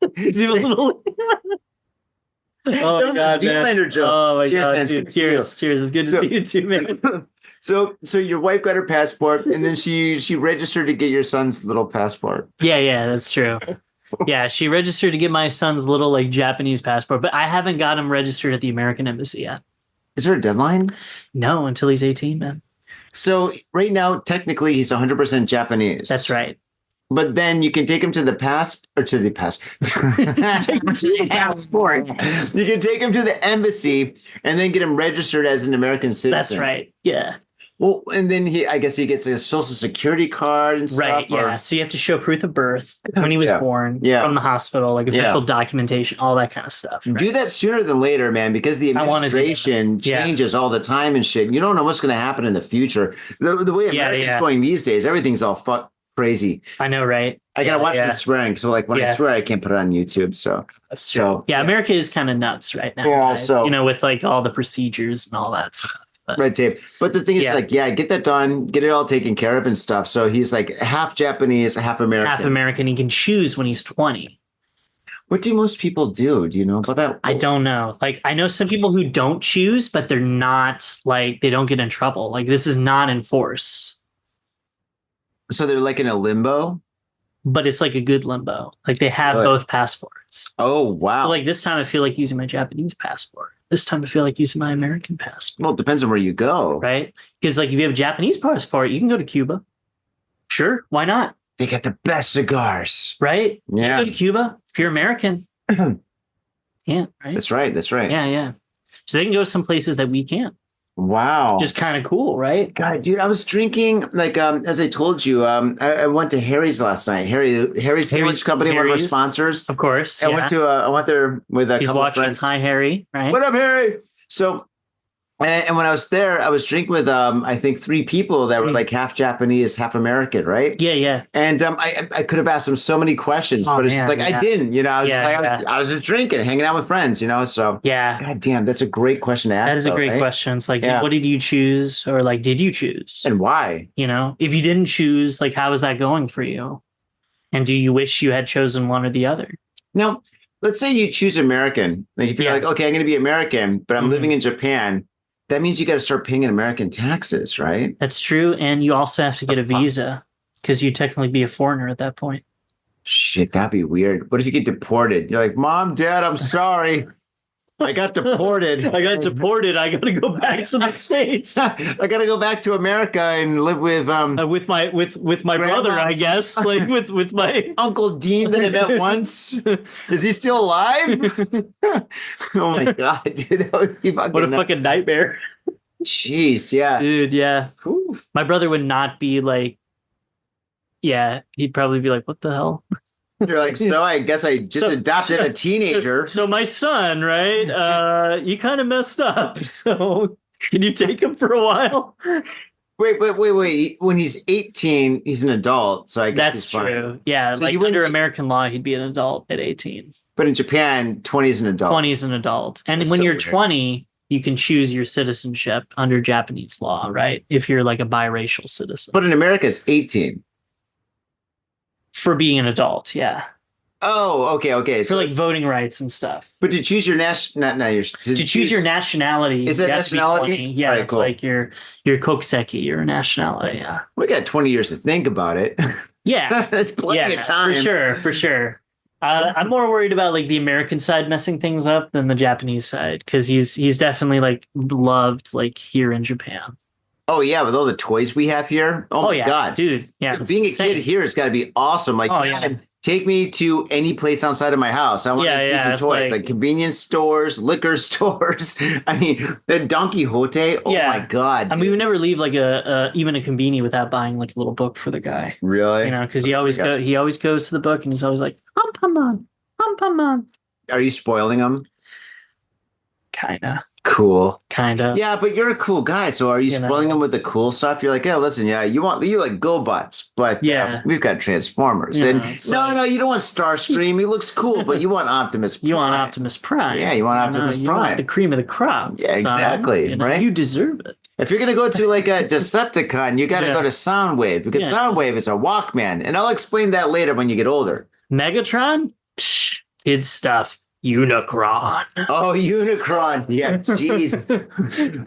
it's even a little. Oh my god, man. Joke. Oh my Cheers, god, man. dude. Cheers. It's good to see you too, man. So your wife got her passport, and then she registered to get your son's little passport. Yeah, that's true. Yeah, she registered to get my son's little like Japanese passport, but I haven't got him registered at the American embassy yet. Is there a deadline? No, until he's 18, man. So right now, technically, he's 100% Japanese. That's right. But then you can take him to the take him to the passport. You can take him to the embassy and then get him registered as an American citizen. That's right. Yeah. Well, and then I guess he gets a social security card and stuff. Right. Yeah. So you have to show proof of birth when he was born from the hospital, like official documentation, all that kind of stuff. Right? Do that sooner than later, man, because the administration changes all the time and shit. You don't know what's going to happen in the future. The way America's going these days, everything's all crazy. I know, right? I gotta watch the swearing. So like when I swear, I can't put it on YouTube. So that's true. So, America is kind of nuts right now. Yeah, right? so with like all the procedures and all that stuff. Red tape. But the thing is, get that done, get it all taken care of and stuff. So he's like half Japanese, half American. Half American. He can choose when he's 20. What do most people do? Do you know about that? I don't know. Like, I know some people who don't choose, but they're not like, they don't get in trouble. Like, this is not enforced. So they're like in a limbo? But it's like a good limbo. Like, they have both passports. Oh, wow. So, like, this time I feel like using my Japanese passport. This time I feel like using my American passport. Well, it depends on where you go. Right? Because, like, if you have a Japanese passport, you can go to Cuba. Sure. Why not? They get the best cigars. Right? Yeah. You go to Cuba. If you're American. Yeah. Right? That's right. Yeah. So they can go to some places that we can't. Wow. Just kind of cool, right? God, dude, I was drinking, like, as I told you, I went to Harry's last night. Harry's Sandwich Company, one of our sponsors. Of course. I went there with a couple of friends. Hi, Harry. Right? What up, Harry? So, and when I was there, I was drinking with, I think 3 people that were like half Japanese, half American, right? Yeah. And I could have asked them so many questions, but it's like, I didn't, I was just drinking, hanging out with friends, so. Yeah. God damn, that's a great question to ask. That is a great question. It's like, what did you choose? Or like, did you choose? And why? If you didn't choose, like, how is that going for you? And do you wish you had chosen one or the other? Now, let's say you choose American. Like, if you're like, okay, I'm going to be American, but I'm living in Japan. That means you got to start paying American taxes, right? That's true. And you also have to get a visa because you technically be a foreigner at that point. Shit, that'd be weird. What if you get deported? You're like, Mom, Dad, I'm sorry. I got deported. I got to go back to the States. I got to go back to America and live with my brother, I guess. Like with my Uncle Dean that I met once. Is he still alive? Oh my god, dude, that would be fucking nightmare. Jeez, yeah, dude, yeah. Whew. My brother would not be like, he'd probably be like, what the hell? You're like, so I guess I just adopted a teenager. So my son, right? You kind of messed up. So can you take him for a while? Wait. When he's 18, he's an adult. So I guess that's he's fine. True. Yeah, so like under American law, he'd be an adult at 18. But in Japan, 20 is an adult. 20 is an adult. And that's when you're 20, you can choose your citizenship under Japanese law, right? If you're like a biracial citizen. But in America, it's 18. For being an adult, yeah. Oh, okay. For like voting rights and stuff. But to choose your choose your nationality. Is that nationality? Yeah, right, it's cool. like your kokuseki, your nationality. Yeah. We got 20 years to think about it. Yeah, that's plenty of time. For sure. I'm more worried about like the American side messing things up than the Japanese side because he's definitely like loved like here in Japan. Oh yeah, with all the toys we have here. Oh my god, dude! Yeah, being a kid here has got to be awesome. Like, take me to any place outside of my house. I want to see some toys, like convenience stores, liquor stores. I mean, the Don Quixote. Oh my god! I mean, we never leave like even a conveni without buying like a little book for the guy. Really? Because he always goes to the book and he's always like, Ampamon. Are you spoiling him? Kinda. cool. Kind of. Yeah, but you're a cool guy. So are you spoiling them with the cool stuff? You're like, yeah, listen, you like GoBots, but we've got Transformers. Yeah, And no, you don't want Starscream. He looks cool, but you want Optimus Prime. You want Optimus Prime. Yeah, you want Optimus Prime. You want the cream of the crop. Yeah, exactly. Right? You deserve it. If you're going to go to like a Decepticon, you got to go to Soundwave because Soundwave is a Walkman. And I'll explain that later when you get older. Megatron? Psh, kid stuff. Unicron. Oh, Unicron. Yeah, jeez.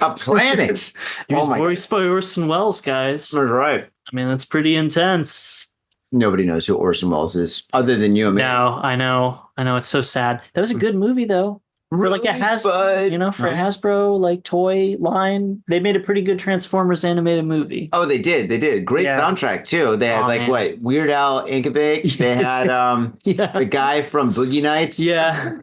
A planet. He was voiced by Orson Welles, guys. That's right. I mean, that's pretty intense. Nobody knows who Orson Welles is other than you and me. No, I know. It's so sad. That was a good movie, though. For like a Hasbro, for a Hasbro like toy line, they made a pretty good Transformers animated movie. Oh, they did. Great soundtrack too. They had Weird Al Yankovic. They had the guy from Boogie Nights. Yeah,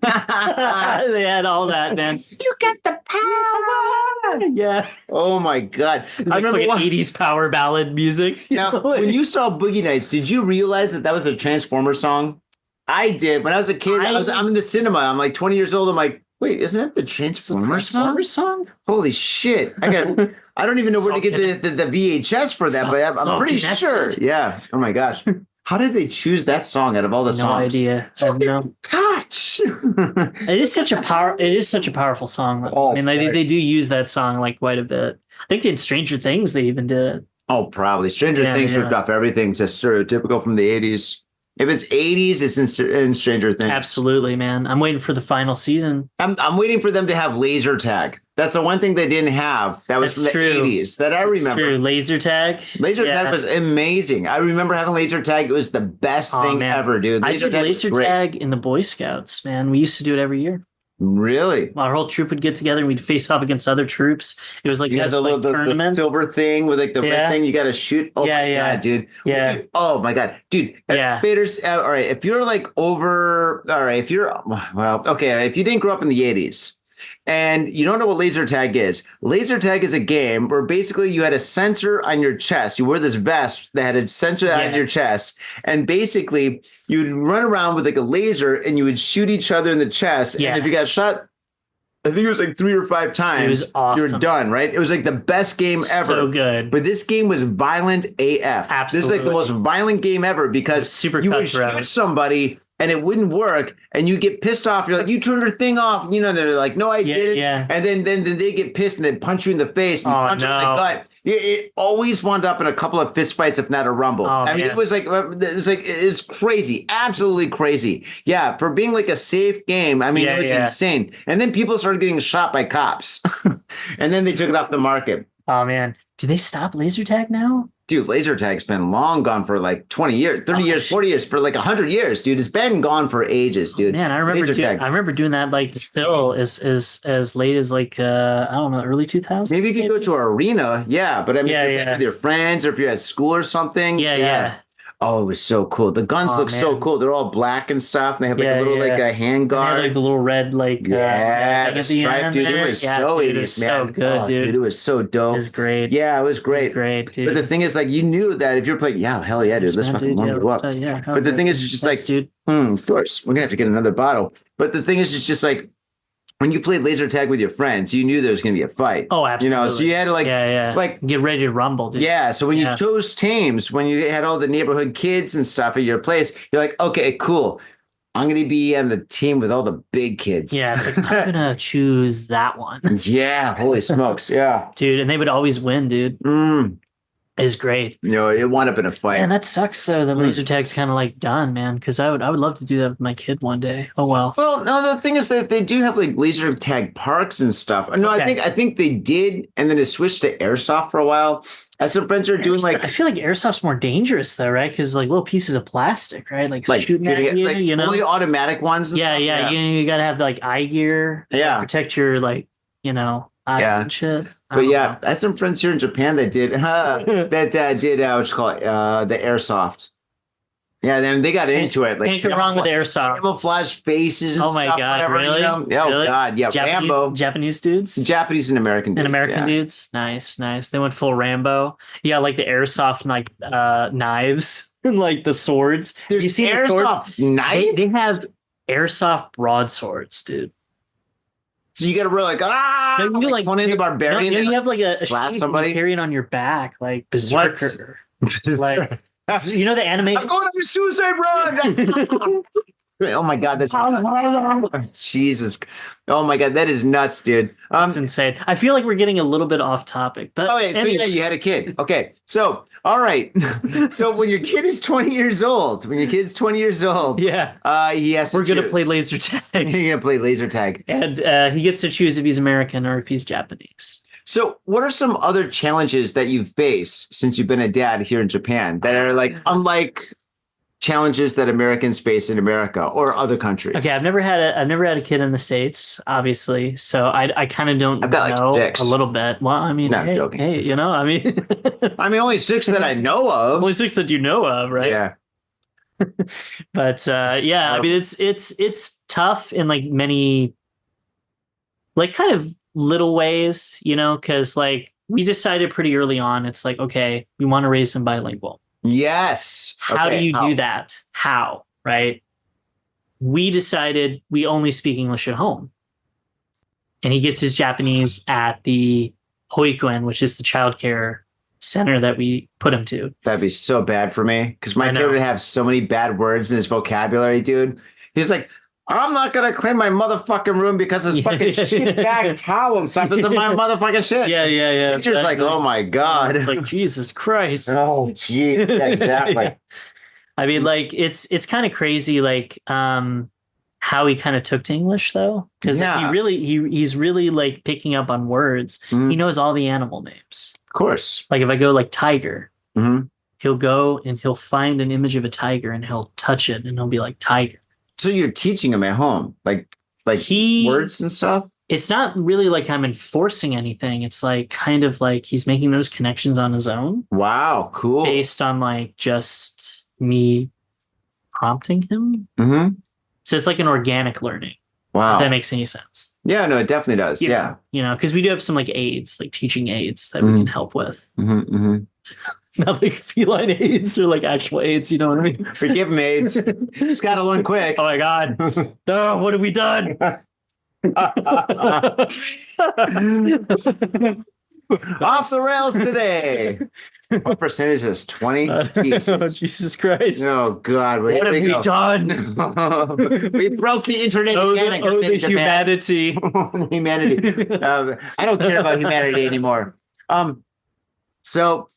they had all that, man. You got the power. Yeah. Oh my God. I remember 80s power ballad music. Now, when you saw Boogie Nights, did you realize that was a Transformers song? I did. When I was a kid, I'm in the cinema. I'm like 20 years old. I'm like, wait, isn't that the Transformers song? Holy shit. I don't even know where to get the VHS for that, but I'm pretty sure. Yeah. Oh my gosh. How did they choose that song out of all the songs? No idea. Touch. It is such a powerful song. Oh, I mean, they do use that song like quite a bit. I think in Stranger Things they even did. Oh, probably. Stranger Things ripped off everything just stereotypical from the 80s. If it's 80s, it's in Stranger Things. Absolutely, man. I'm waiting for the final season. I'm waiting for them to have laser tag. That's the one thing they didn't have. That was from the 80s that I remember. True. Laser tag. Laser tag was amazing. I remember having laser tag. It was the best thing ever, dude. I did laser tag in the Boy Scouts, man. We used to do it every year. Really? Our whole troop would get together and we'd face off against other troops. It was like the tournament. The silver thing with like the red thing you got to shoot. Oh my God, dude. Yeah. Oh my God, dude. Faders. All right. If you're like over, all right. If you didn't grow up in the 80s and you don't know what laser tag is a game where basically you had a sensor on your chest. You wear this vest that had a sensor on your chest. And basically you'd run around with like a laser and you would shoot each other in the chest. Yeah. And if you got shot, I think it was like 3 or 5 times. It was awesome. You're done, right? It was like the best game ever. So good. But this game was violent AF. Absolutely. This is like the most violent game ever because you would shoot somebody and it wouldn't work, and you get pissed off. You're like, you turned your thing off. You know, they're like, no, I didn't. Yeah. And then they get pissed and they punch you in the face and punch you in the gut. It always wound up in a couple of fist fights, if not a rumble. I mean, it was it's crazy, absolutely crazy. Yeah, for being like a safe game. I mean, it was insane. And then people started getting shot by cops, and then they took it off the market. Oh man, do they stop laser tag now? Dude, laser tag's been long gone for like 20 years, 30 years, 40 years, for like 100 years, dude. It's been gone for ages, dude. Man, I remember doing that like still as late as like I don't know, early 2000s. Maybe if you go to an arena, but I mean, if you're with your friends or if you're at school or something. Yeah. Oh, it was so cool. The guns look so cool. They're all black and stuff. And they have like a little like a hand guard. Like the little red the stripe, dude. It was so 80s, man. So good, dude. It was so dope. It was great. Yeah, it was great. It was great, dude. But the thing is, like, you knew that if you're playing, hell yeah, dude, let's fucking warm you up. But the thing is, it's just like, dude. Of course, we're gonna have to get another bottle. But the thing is, it's just like, when you played laser tag with your friends, you knew there was going to be a fight. Oh, absolutely. You know, so you had to like get ready to rumble, dude. Yeah. So when you chose teams, when you had all the neighborhood kids and stuff at your place, you're like, okay, cool. I'm going to be on the team with all the big kids. Yeah. It's like, I'm going to choose that one. Yeah. Holy smokes. Yeah. Dude. And they would always win, dude. Is great. No, it wound up in a fight. And that sucks though. The laser tag's kind of like done, man. Because I would love to do that with my kid one day. Oh well. Well, no, the thing is that they do have like laser tag parks and stuff. No, okay. I think they did, and then it switched to airsoft for a while. As some friends are doing like, I feel like airsoft's more dangerous though, right? Because like little pieces of plastic, right? Like shooting at you, like you know, fully automatic ones. Yeah. You gotta have like eye gear. Yeah, protect your eyes and shit. But I had some friends here in Japan that did what you call it, the airsoft. Yeah, then they got into it. Like, can't go wrong with airsoft. Camouflage faces and stuff. Oh my God, whatever, really? You know? Oh really? God, yeah. Rambo. Japanese dudes? Japanese and American dudes. Dudes? Nice. They went full Rambo. Yeah, like the airsoft like knives and like the swords. You see airsoft knife? They have airsoft broadswords, dude. So you got to really No, you like Conan the Barbarian. No, you have like a slap sheet somebody. you carry it on your back, like berserker. What? Like, you know the anime. I'm going on a suicide run. Oh my god, that's Jesus. Oh my god, that is nuts, dude. That's insane. I feel like we're getting a little bit off topic, but so yeah, you had a kid. Okay, so all right. So when your kid is 20 years old, yeah, he has to we're gonna choose. play laser tag, You're gonna play laser tag, and he gets to choose if he's American or if he's Japanese. So what are some other challenges that you've faced since you've been a dad here in Japan that are like unlike challenges that Americans face in America or other countries? Okay, I've never had a kid in the States, obviously, so I kind of don't know a little bit. Well, I mean, hey, you know, I mean, only 6 that I know of. Only 6 that you know of, right? Yeah. But yeah, I mean, it's tough in like many, like kind of little ways, you know, because like we decided pretty early on, it's like, okay, we want to raise him bilingual. Yes. How do you do that? How, right? We decided we only speak English at home. And he gets his Japanese at the Hoikuen, which is the childcare center that we put him to. That'd be so bad for me because my kid would have so many bad words in his vocabulary, dude. He's like, I'm not going to clean my motherfucking room because this fucking shit bag towel and stuff is in my motherfucking shit. Yeah. It's just like, oh my God. It's like, Jesus Christ. Oh, gee. Exactly. Yeah. I mean, like, it's kind of crazy, like, how he kind of took to English, though. Because he's really, like, picking up on words. Mm-hmm. He knows all the animal names. Of course. Like, if I go, like, tiger, mm-hmm. he'll go and he'll find an image of a tiger and he'll touch it and he'll be like, tiger. So you're teaching him at home, like words and stuff? It's not really like I'm enforcing anything. It's like kind of like he's making those connections on his own. Wow, cool. Based on like just me prompting him. Mm-hmm. So it's like an organic learning. Wow. If that makes any sense. Yeah, no, it definitely does. Yeah. You know, because we do have some like aids, like teaching aids that we can help with. Mm-hmm, mm-hmm. Not like feline aids or like actual aids, you know what I mean? Forgive him, aids. Just gotta learn quick. Oh my God. No, what have we done? Off the rails today. What percentage is 20? Oh, Jesus Christ. Oh, God. What have we done? We broke the internet again. The humanity. Humanity. I don't care about humanity anymore. So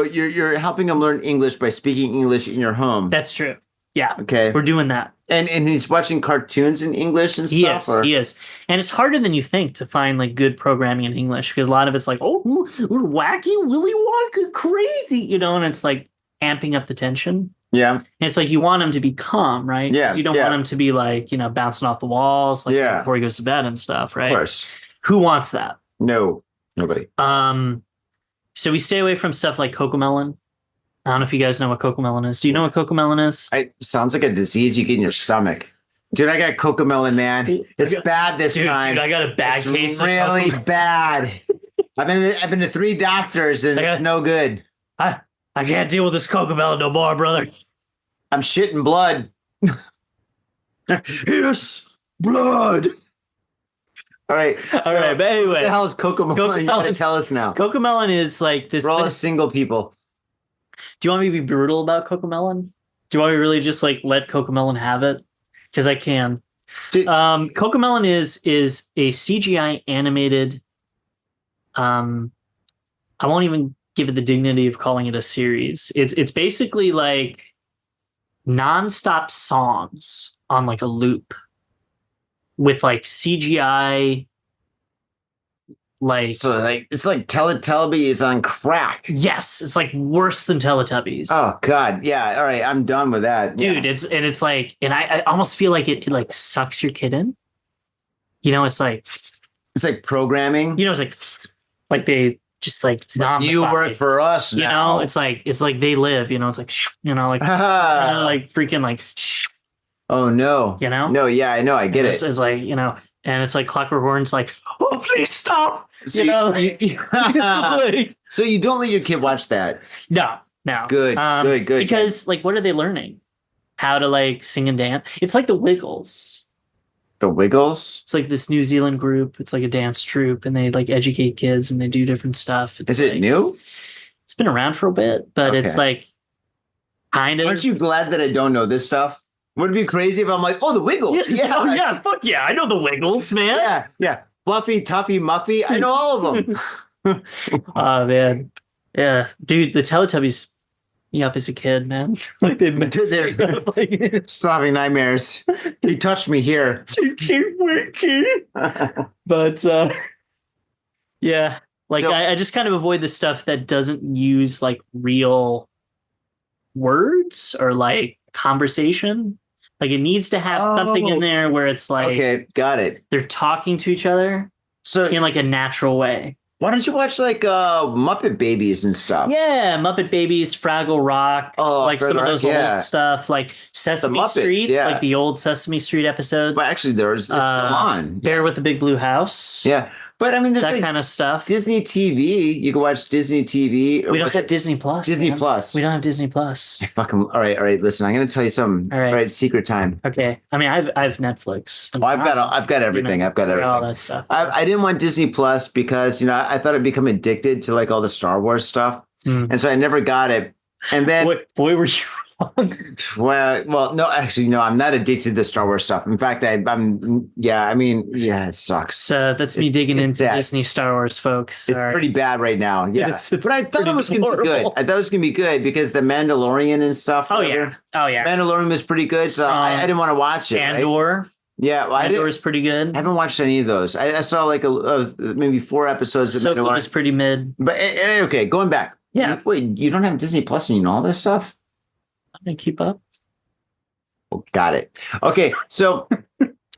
you're helping him learn English by speaking English in your home. That's true. Yeah. Okay. We're doing that. And he's watching cartoons in English and stuff? He is. And it's harder than you think to find like good programming in English because a lot of it's like, oh, we're wacky, Willy Wonka, crazy, you know, and it's like amping up the tension. Yeah. And it's like you want him to be calm, right? Yeah. You don't want him to be like, you know, bouncing off the walls like before he goes to bed and stuff, right? Of course. Who wants that? No. Nobody. So we stay away from stuff like cocomelon. I don't know if you guys know what cocomelon is. Do you know what cocomelon is? Sounds like a disease you get in your stomach. Dude, I got cocomelon, man. It's bad this time. Dude, I got a bad case. It's really bad. I've been to 3 doctors and it's no good. I can't deal with this cocomelon no more, brother. I'm shitting blood. Yes, blood. All right. But anyway. What the hell is cocomelon? You gotta tell us now. Cocomelon is like this. We're all single people. Do you want me to be brutal about cocomelon? Do you want me to really just like let cocomelon have it? Because I can. Cocomelon is a CGI animated. I won't even give it the dignity of calling it a series. It's basically like nonstop songs on like a loop with like CGI. It's like Teletubbies on crack. Yes, it's like worse than Teletubbies. Oh God, yeah. All right, I'm done with that, dude. Yeah. It's like, and I almost feel like it like sucks your kid in. You know, it's like programming. You know, it's like they just like it's not you work for us. You know, it's like they live. You know, it's like you know, like like freaking like. Oh no! You know? No, yeah, I know. I get it. It's like, you know, and it's like Clockwork Orange, like, oh, please stop. So you know, so you don't let your kid watch that? No. Good. Because like, what are they learning? How to like sing and dance? It's like the Wiggles. The Wiggles? It's like this New Zealand group. It's like a dance troupe, and they like educate kids and they do different stuff. It's Is it like, new? It's been around for a bit, but it's Okay. like kind of. Aren't you glad that I don't know this stuff? Would it be crazy if I'm like, oh, the Wiggles? Oh, yeah, fuck yeah, I know the Wiggles, man. Yeah. Fluffy, Tuffy, Muffy. I know all of them. Oh man, yeah, dude, the Teletubbies. Me up as a kid, man. Like they Still having nightmares. He touched me here. But yeah, like No. I just kind of avoid the stuff that doesn't use like real words or like conversation. Like it needs to have something in there where it's like Okay, got it. they're talking to each other So in like a natural way. why don't you watch like Muppet Babies and stuff? Yeah, Muppet Babies, Fraggle Rock, Oh, like some Fraggle of those Rock, yeah. old stuff, like Sesame Muppets, Street, yeah. like the old Sesame Street episodes. But actually, there's come on. Bear with the Big Blue House. Yeah, but I mean, there's That like kind of stuff. Disney TV. You can watch Disney TV. We don't have Disney Plus. Disney man. Plus. We don't have Disney Plus. Fucking all right. Listen, I'm gonna tell you something. All right. Secret time. Okay. I mean, I've Netflix. Oh, I've got everything. I've got everything. All that stuff. I didn't want Disney Plus because I thought I'd become addicted to like all the Star Wars stuff, and so I never got it. And then, boy, were you wrong? well, no, actually, no, I'm not addicted to the Star Wars stuff. In fact, I'm. Yeah, I mean, yeah, it sucks. So that's me digging into bad. Disney Star Wars, folks. It's pretty bad right now. Yeah, It's but I thought it was going to be good. horrible. I thought it was going to be good because the Mandalorian and stuff. Oh whatever. yeah. Mandalorian was pretty good, so I didn't want to watch it. Right? Andor. Yeah, well, Andor's pretty good. I haven't watched any of those. I saw like maybe 4 episodes of Ahsoka Mandalorian. was pretty mid. But okay, going back. Yeah. Wait, you don't have Disney Plus and you know all this stuff? I'm gonna keep up. Oh, got it. Okay, so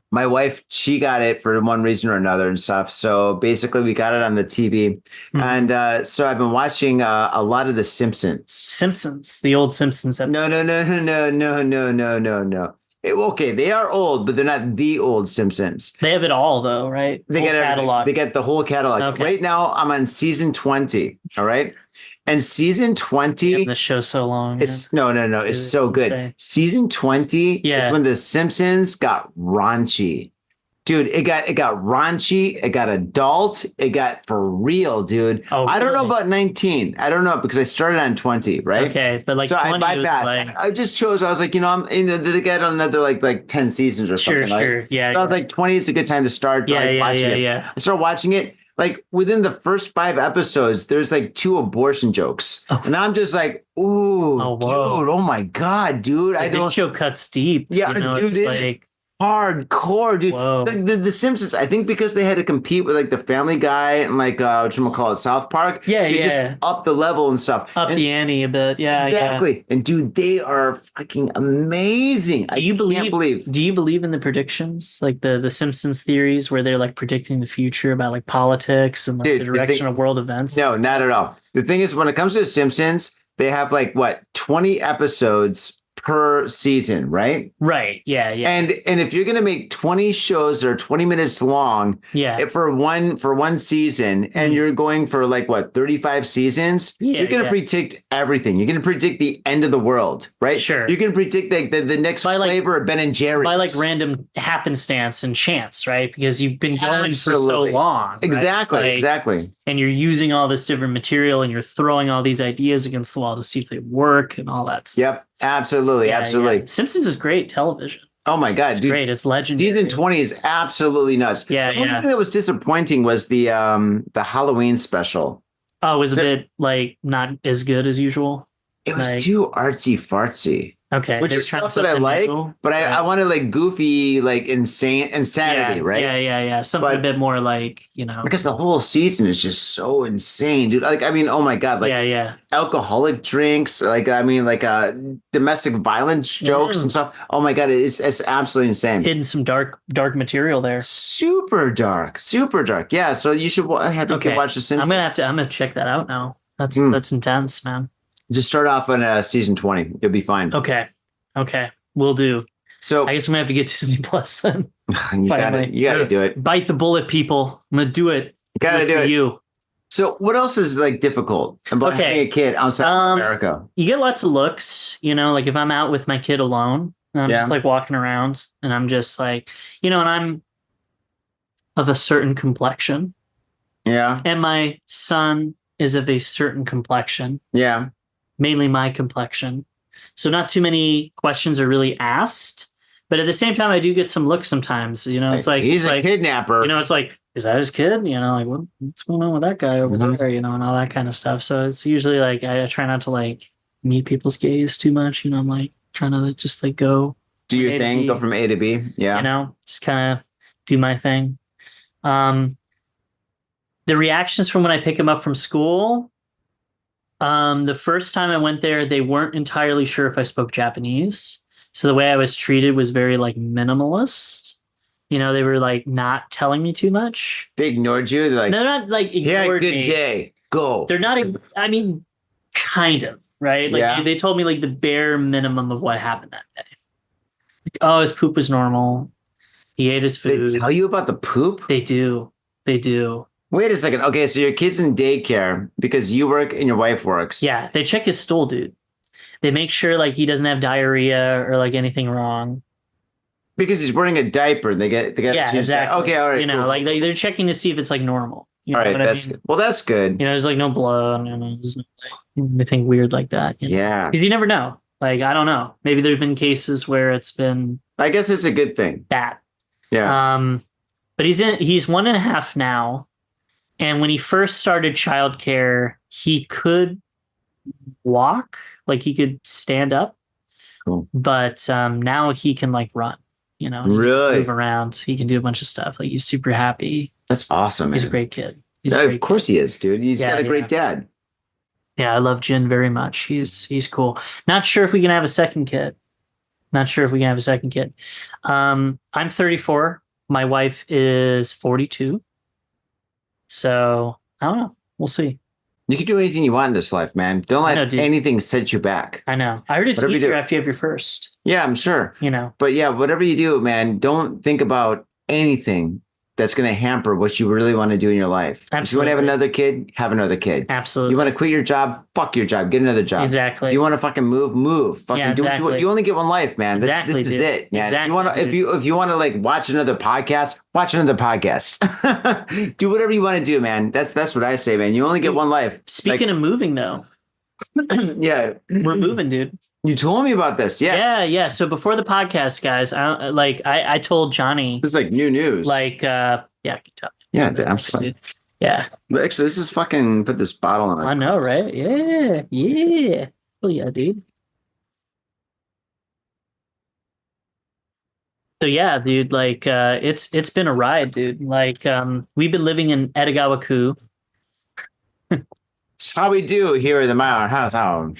my wife, she got it for one reason or another and stuff. So basically, we got it on the TV, and so I've been watching a lot of The Simpsons. Simpsons, the old Simpsons. No. Okay, they are old, but they're not the old Simpsons. They have it all though, right? They Whole get everything. catalog. They get the whole catalog. Okay. Right now, I'm on season 20. All right, and season 20. Damn, this show's so long. It's no. It's so good. insane. Season 20 Yeah. is when The Simpsons got raunchy. Dude, it got raunchy, it got adult, it got for real, dude. Oh, I don't know really? about 19. I don't know because I started on 20, right? Okay, but like So I 20 was bypassed. like I just chose. I was like, they got another like 10 seasons or sure, something. sure, Right? yeah. So I was like, 20 is a good time to start watching it. Yeah. I started watching it. Like within the first 5 episodes, there's like 2 abortion jokes, and I'm just like, "Ooh, Oh, whoa. dude! Oh my god, dude! Like, this show cuts deep. Yeah, you know, dude, it's it is like hardcore, dude. Whoa. The Simpsons, I think because they had to compete with like the Family Guy and like whatchamacallit, South Park. Yeah, they yeah. just up the level and stuff. up And- the ante a bit. Yeah, exactly. And dude, they are fucking amazing. Do you I can't believe. Do you believe in the predictions, like the Simpsons theories, where they're like predicting the future about like politics and like Dude, the the direction thing- of world events? No, not at all. The thing is, when it comes to The Simpsons, they have like 20 episodes per season, right? Right. Yeah. And if you're gonna make 20 shows that are 20 minutes long, Yeah. for one season, and you're going for like 35 seasons, Yeah, you're gonna yeah. predict everything. You're gonna predict the end of the world, right? Sure. You can predict like the next By, like- flavor of Ben and Jerry's. By like random happenstance and chance, right? Because you've been going for so Absolutely. long. right? Exactly, Like, exactly. And you're using all this different material and you're throwing all these ideas against the wall to see if they work and all that stuff. Yep, absolutely, Yeah, absolutely. yeah. Simpsons is great television. Oh my god, It's dude. great. It's legendary. Season 20 is absolutely nuts. Yeah, The only yeah. thing that was disappointing was the Halloween special. Oh, it was a So- bit like not as good as usual. It was Like- too artsy fartsy. Okay. Which they're is trying stuff that I something like, new. but Right. I wanted like goofy, like insanity, yeah, right? Yeah. Something But- a bit more like, you know. Because the whole season is just so insane, dude. Like, I mean, oh my god, like yeah. alcoholic drinks, like I mean, like domestic violence jokes and stuff. Oh my god, it's absolutely insane. Hidden some dark material there. Super dark, super dark. Yeah, so you should have to Okay. watch the I'm gonna check that out now. That's Mm. that's intense, man. Just start off on season 20. You'll be fine. Okay. We'll do. So I guess I'm gonna have to get Disney Plus then. you finally. gotta do it. Bite the bullet, people. I'm gonna do it. You gotta do for it. you. So what else is like difficult about Okay. having a kid outside of America? You get lots of looks, you know, like if I'm out with my kid alone, And I'm just like walking around and I'm just like, and I'm of a certain complexion. Yeah. And my son is of a certain complexion. Yeah. Mainly my complexion. So not too many questions are really asked. But at the same time, I do get some looks sometimes. It's like he's a kidnapper. It's like, is that his kid? Like what's going on with that guy over there? And all that kind of stuff. So it's usually like I try not to like meet people's gaze too much. I'm like trying to just like go do your thing, go from A to B. Yeah. Just kind of do my thing. The reactions from when I pick him up from school. The first time I went there, they weren't entirely sure if I spoke Japanese. So the way I was treated was very like minimalist. They were like not telling me too much. They ignored you. They're like, they're not like ignored good me. day. Go. They're not. I mean, kind of right. Like they told me like the bare minimum of what happened that day. Like, oh, his poop was normal. He ate his food. They tell you about the poop? They do. They do. Wait a second. Okay, so your kid's in daycare because you work and your wife works. Yeah, they check his stool, dude. They make sure like he doesn't have diarrhea or like anything wrong. Because he's wearing a diaper. They get exactly. That. Okay, all right. Cool. Like they're checking to see if it's like normal. All right, that's good. Well, that's good. There's like no blood, there's anything weird like that. Yeah. Because you never know. Like I don't know. Maybe there's been cases where it's been. I guess it's a good thing. Bad. Yeah. But he's 1.5 now, and when he first started childcare, he could walk. Like he could stand up, cool. But now he can like run, really he can move around. He can do a bunch of stuff. Like he's super happy. That's awesome. Man. He's a great kid. Of course he is, dude. He's got a great dad. Yeah, I love Jin very much. He's cool. Not sure if we can have a second kid. I'm 34. My wife is 42. So I don't know. We'll see. You can do anything you want in this life, man. Don't let anything set you back. I know. I heard it's easier after you have your first. Yeah, I'm sure. But yeah, whatever you do, man, don't think about anything that's going to hamper what you really want to do in your life. Absolutely. If you want to have another kid, have another kid. Absolutely. You want to quit your job, fuck your job, get another job. Exactly. If you want to fucking move. Fucking do you only get one life, man. This is it, man. Exactly, if you want to like watch another podcast, watch another podcast. Do whatever you want to do, man. That's what I say, man. You only get one life. Speaking of moving though. Yeah. We're moving, dude. You told me about this, yeah. So before the podcast, guys, I told Johnny. This is like new news. Like, yeah, I can tell. Yeah, absolutely. Yeah. Actually, this is fucking put this bottle on. I know, right? Yeah. Oh yeah, dude. So yeah, dude. Like, it's been a ride, dude. Like, we've been living in Asagayaminami. It's how we do here in the Mile House. So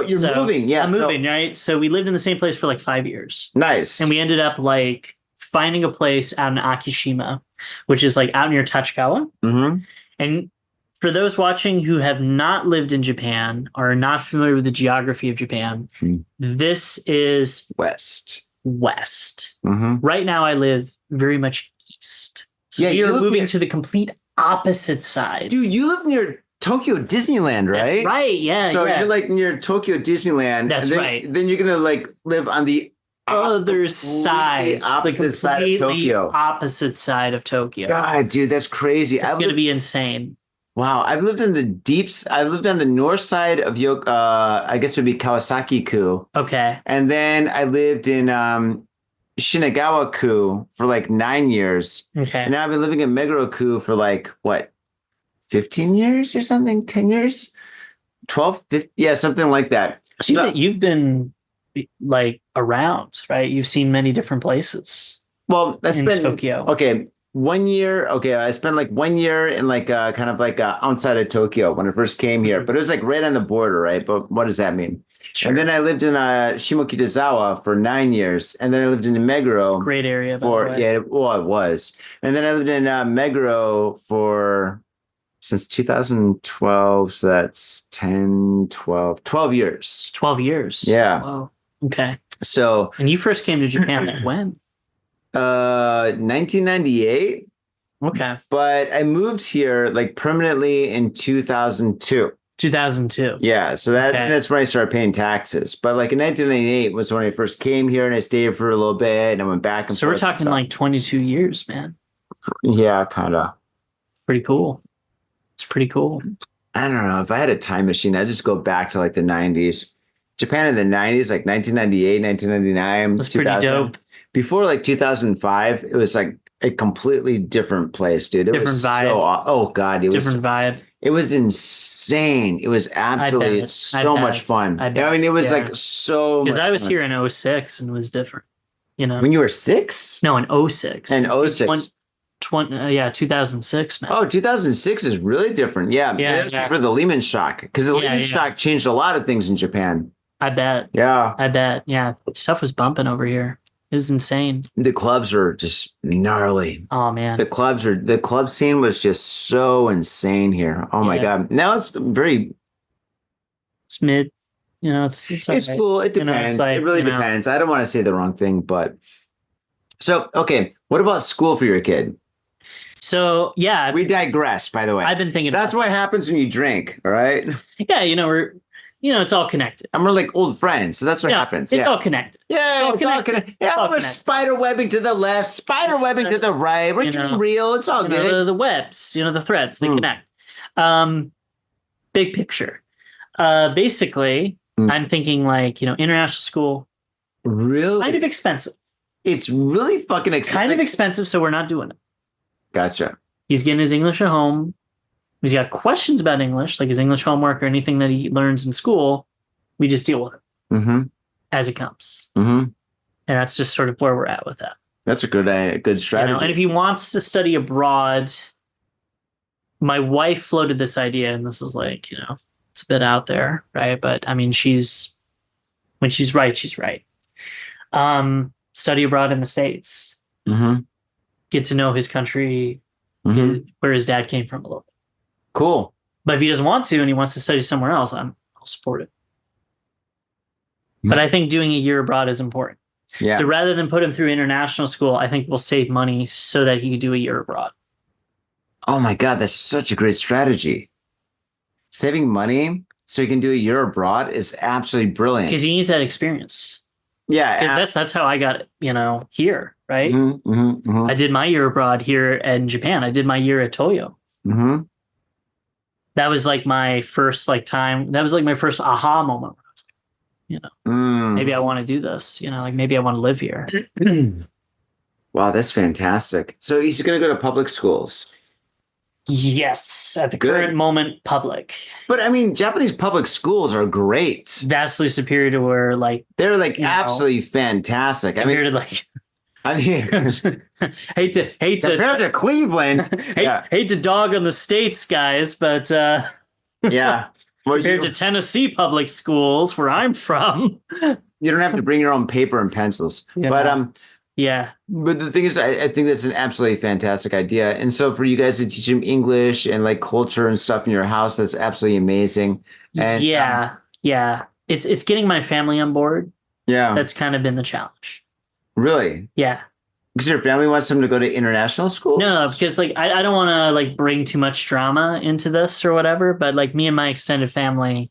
you're moving, yeah. I'm moving, right? So we lived in the same place for like 5 years. Nice. And we ended up like finding a place out in Akishima, which is like out near Tachikawa. Mm-hmm. And for those watching who have not lived in Japan or are not familiar with the geography of Japan, this is west. Mm-hmm. Right now I live very much east. So yeah, you're moving to the complete opposite side. Dude, you live near Tokyo Disneyland, right? That's right, yeah. So you're like near Tokyo Disneyland. That's right. Then you're gonna like live on the other side, the opposite side of Tokyo. Opposite side of Tokyo. God, dude, that's crazy. It's gonna be insane. Wow, I've lived in the deeps. I lived on the north side of I guess it would be Kawasaki-ku. Okay. And then I lived in Shinagawa-ku for like 9 years. Okay. And now I've been living in Meguro-ku for like, what, 15 years or something? 10 years? 12? 15? Yeah, something like that. So you've been like around, right? You've seen many different places. Well, that's been Tokyo. Okay. 1 year. Okay. I spent like 1 year in like kind of like outside of Tokyo when I first came here, but it was like right on the border, right? But what does that mean? Sure. And then I lived in Shimokitazawa for 9 years. And then I lived in Meguro. Great area. It was. And then I lived in Meguro since 2012. So that's 12 years. 12 years. Yeah. Wow. Okay. So. And you first came to Japan like when? 1998. Okay. But I moved here like permanently in 2002. 2002. Yeah, so that's when I started paying taxes. But like in 1998 was when I first came here, and I stayed for a little bit, and I went back and So forth. we're talking like 22 years, man. Yeah, kind of. Pretty cool. It's pretty cool. I don't know. If I had a time machine, I'd just go back to like the 90s. Japan in the 90s, like 1998, 1999. That's pretty dope. Before like 2005, it was like a completely different place, dude. It Different was vibe. Oh God. Different vibe. It was insane. It was absolutely so much fun. I mean, it was like so much because I was fun. here in 06 and it was different. You know, When you were 6? no, in 06. And 06. 2006, man. Oh, 2006 is really different. Yeah. Yeah, It was for the Lehman shock, because the Lehman shock changed a lot of things in Japan. I bet. Yeah. I bet. Yeah. Stuff was bumping over here. It was insane. The clubs are just gnarly. Oh man. The club scene was just so insane here. Oh my God. Now it's very, It's mid. You know, it's it's right. cool. It You know, depends. it's like, It really you know. depends. I don't want to say the wrong thing, but so, okay. What about school for your kid? So yeah, We digress, by the way. I've been thinking That's what happens when you drink. All right. yeah, it's all connected. And we're like old friends. So that's what Yeah, happens. It's Yeah. all connected. Yeah, it's all connected. connected. It's Yeah, all we're connected. spider webbing to the left, spider webbing to the right. We're getting real. It's all good. The webs, the threads, they connect. Big picture. Basically, I'm thinking like, international school, Really? kind of expensive. It's really fucking expensive. Kind of expensive, so we're not doing it. Gotcha. He's getting his English at home. He's got questions about English, like his English homework or anything that he learns in school. We just deal with it Mm-hmm. as it comes. Mm-hmm. And that's just sort of where we're at with that. That's a good strategy. And if he wants to study abroad, my wife floated this idea, and this is like, it's a bit out there, right? But I mean, when she's right, she's right. Study abroad in the States. Mm-hmm. Get to know his country, where his dad came from a little bit. Cool. But if he doesn't want to and he wants to study somewhere else, I'll support it. But I think doing a year abroad is important. Yeah. So rather than put him through international school, I think we'll save money so that he can do a year abroad. Oh my God, that's such a great strategy. Saving money so you can do a year abroad is absolutely brilliant. Because he needs that experience. Yeah. Because that's how I got it, here, right? I did my year abroad here in Japan. I did my year at Toyo. Mm-hmm. That was like my first time. That was like my first aha moment. I was like, maybe I want to do this. Maybe I want to live here. Wow, that's fantastic. So he's going to go to public schools. Yes, at the current moment, public. But I mean, Japanese public schools are great. Vastly superior to where they're like absolutely fantastic. Compared to like. hate to compared to Cleveland. hate to dog on the States, guys, but yeah. Compared to Tennessee public schools, where I'm from, you don't have to bring your own paper and pencils. Yeah. But the thing is, I think that's an absolutely fantastic idea. And so for you guys to teach him English and like culture and stuff in your house, that's absolutely amazing. And yeah. It's getting my family on board. Yeah. That's kind of been the challenge. Really? Yeah. Because your family wants them to go to international school? No, because like I don't want to like bring too much drama into this or whatever, but like me and my extended family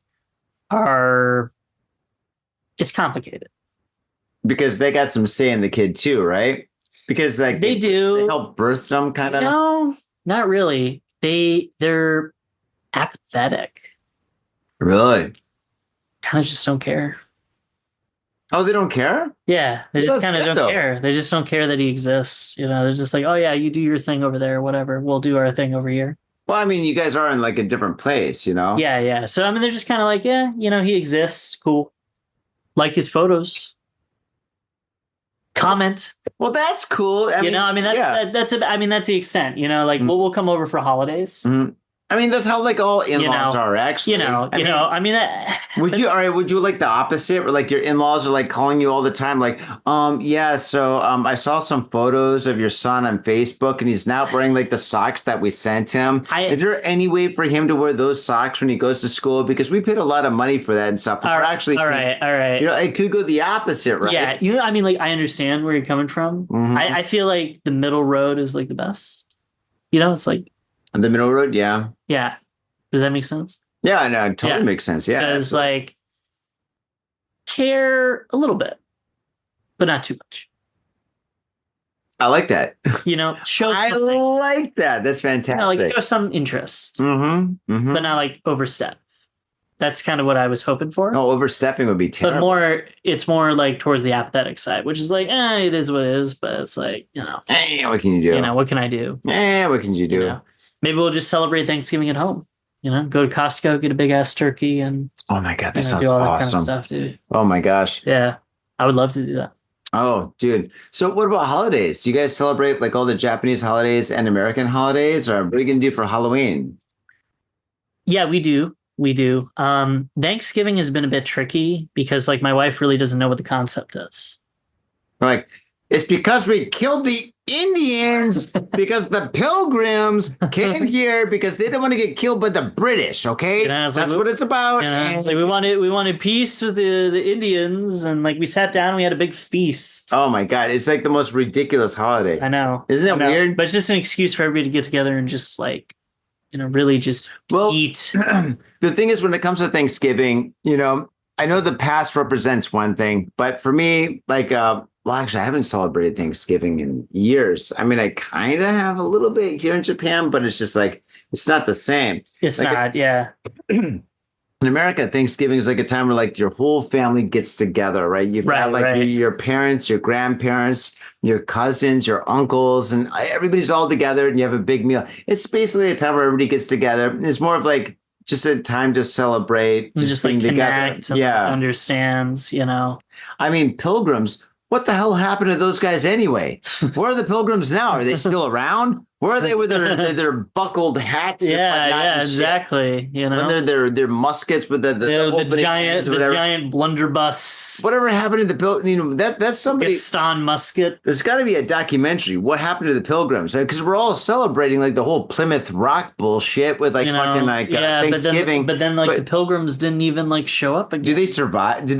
it's complicated. Because they got some say in the kid too, right? Because like they do. They help birth them kind of. No, not really. They're apathetic. Really? Kind of just don't care. Oh, they don't care? Yeah, they just kind of don't care. They just don't care that he exists. They're just like, oh yeah, you do your thing over there, whatever. We'll do our thing over here. Well, I mean, you guys are in like a different place, Yeah. So I mean, they're just kind of like, yeah, he exists. Cool. Like his photos. Comment. Well, that's cool. I mean, that's the extent. We'll come over for holidays. Mm-hmm. I mean, that's how like all in-laws are actually. Would you like the opposite, where like your in-laws are like calling you all the time, like, so I saw some photos of your son on Facebook, and he's now wearing like the socks that we sent him. Is there any way for him to wear those socks when he goes to school? Because we paid a lot of money for that and stuff. All right. It could go the opposite, right? Yeah. I mean, like, I understand where you're coming from. Mm-hmm. I feel like the middle road is like the best. It's like. The middle road, yeah. Yeah. Does that make sense? Yeah, no, it totally Yeah. makes sense. Yeah. Because like care a little bit, but not too much. I like that. Show I something. like that. That's fantastic. Like show some interest, Mm-hmm. but not like overstep. That's kind of what I was hoping for. Oh, overstepping would be terrible. But it's more like towards the apathetic side, which is like, it is what it is. But it's like, what can you do? What can I do? What can you do? Maybe we'll just celebrate Thanksgiving at home. Go to Costco, get a big ass turkey, and oh my god, that sounds do all that awesome. kind of stuff, dude. Oh my gosh. Yeah, I would love to do that. Oh, dude. So what about holidays? Do you guys celebrate like all the Japanese holidays and American holidays, or what are you gonna do for Halloween? Yeah, we do. We do. Thanksgiving has been a bit tricky because like my wife really doesn't know what the concept is. Like, it's because we killed the Indians because the Pilgrims came here because they didn't want to get killed by the British. Okay, that's what it's about. It's like we wanted peace with the Indians, and like we sat down and we had a big feast. Oh my god, it's like the most ridiculous holiday. I know, isn't it weird? But it's just an excuse for everybody to get together and just like really just eat. The thing is, when it comes to Thanksgiving, I know the past represents one thing, but for me, like, well, actually, I haven't celebrated Thanksgiving in years. I mean, I kind of have a little bit here in Japan, but it's just like, it's not the same. It's like, not, yeah. In America, Thanksgiving is like a time where like your whole family gets together, right? You've got like your parents, your grandparents, your cousins, your uncles, and everybody's all together and you have a big meal. It's basically a time where everybody gets together. It's more of like just a time to celebrate, just like connect and understands, I mean, pilgrims, what the hell happened to those guys anyway? Where are the pilgrims now? Are they still around? Where are they with their buckled hats? Yeah, exactly. When they're muskets with the giant blunderbuss. Whatever happened to the pilgrims? That's somebody. Gaston musket. There's got to be a documentary. What happened to the pilgrims? Because we're all celebrating like the whole Plymouth Rock bullshit with like fucking like Thanksgiving. But then the pilgrims didn't even like show up again. Did they survive? Did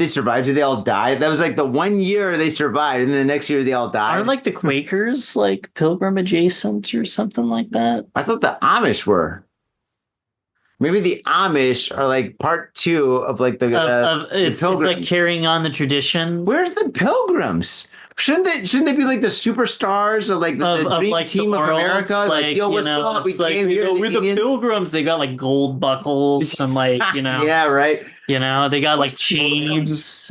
they all die? That was like the 1 year they survived, and then the next year they all died. Aren't like the Quakers like pilgrim adjacent or something like that? I thought the Amish were. Maybe the Amish are like part 2 of like it's like carrying on the tradition. Where's the pilgrims? Shouldn't they be like the superstars or like the dream like team of America? Like, yo, what's up? We came here. With the pilgrims, they got like gold buckles and like yeah, right. They got like chains.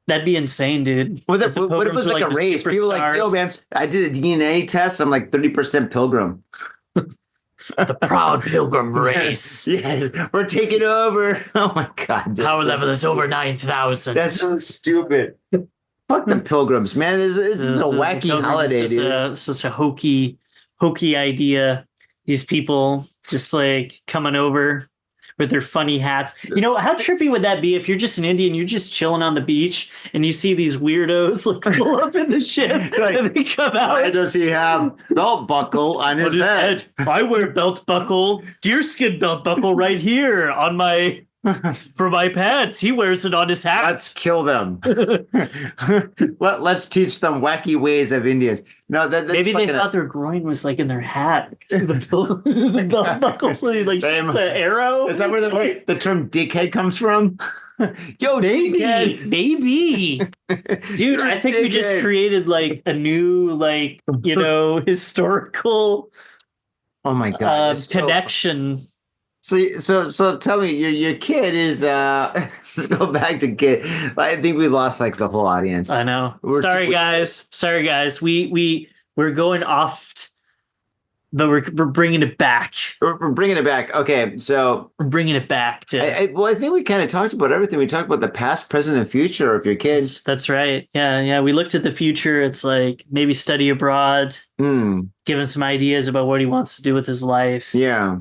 That'd be insane, dude. What if it was like a race? People like, yo, man, I did a DNA test. I'm like 30% pilgrim. The proud pilgrim race. Yes, we're taking over. Oh my god. Power level is over 9,000. That's so stupid. Fuck the pilgrims, man. This is a wacky holiday, dude. Such a hokey idea. These people just like coming over with their funny hats. How trippy would that be if you're just an Indian, you're just chilling on the beach and you see these weirdos like pull up in the ship and they come out. Why does he have belt buckle on his head? I wear belt buckle, deerskin belt buckle right here on for my pants. He wears it on his hat. Let's kill them. Let's teach them wacky ways of Indians. No, that's maybe they thought their groin was like in their hat. The belt buckle, so like it's an arrow. Is that where the term dickhead comes from? Yo, dickhead. Maybe. Dude, I think we just created like a new like historical oh my god connection. So tell me, your kid is let's go back to kid. I think we lost like the whole audience. I know. Sorry guys. We're going off, but we're bringing it back. We're bringing it back. Okay, so we're bringing it back to. I think we kind of talked about everything. We talked about the past, present, and future of your kids. That's right. Yeah. We looked at the future. It's like maybe study abroad. Give him some ideas about what he wants to do with his life. Yeah.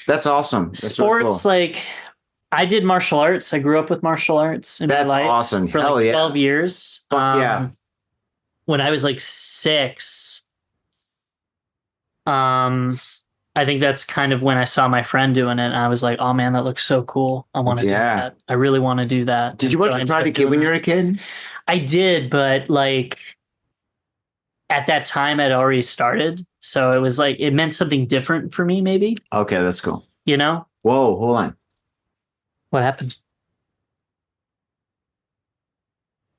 That's awesome. That's sports, really cool. Like I did martial arts. I grew up with martial arts in my life. That's awesome. For Hell like yeah. 12 years. Yeah. When I was like 6, I think that's kind of when I saw my friend doing it. And I was like, oh man, that looks so cool. I want to do that. I really want to do that. Did you watch Karate Kid when you were a kid? I did, but like at that time I'd already started. So it was like, it meant something different for me, maybe, Okay, that's cool. you know? Whoa, hold on. What happened?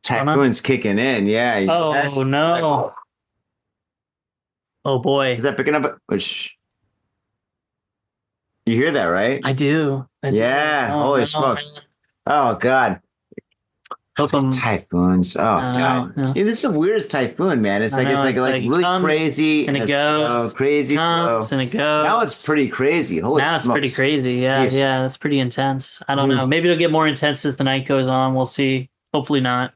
Typhoon's kicking in. Yeah. Oh, no. Oh, boy. Is that picking up? Shh. You hear that, right? I do. Yeah. Oh, Holy no, smokes. man. Oh, God. Hope I'm- Typhoons. Oh, God. no. Yeah, this is the weirdest typhoon, man. It's I like, know, it's like it really comes crazy. and it it's goes. crazy. Comes and it goes. Now it's pretty crazy. Holy Now it's smokes. pretty crazy. Yeah, Jeez. yeah, it's pretty intense. I don't know. Maybe it'll get more intense as the night goes on. We'll see. Hopefully not.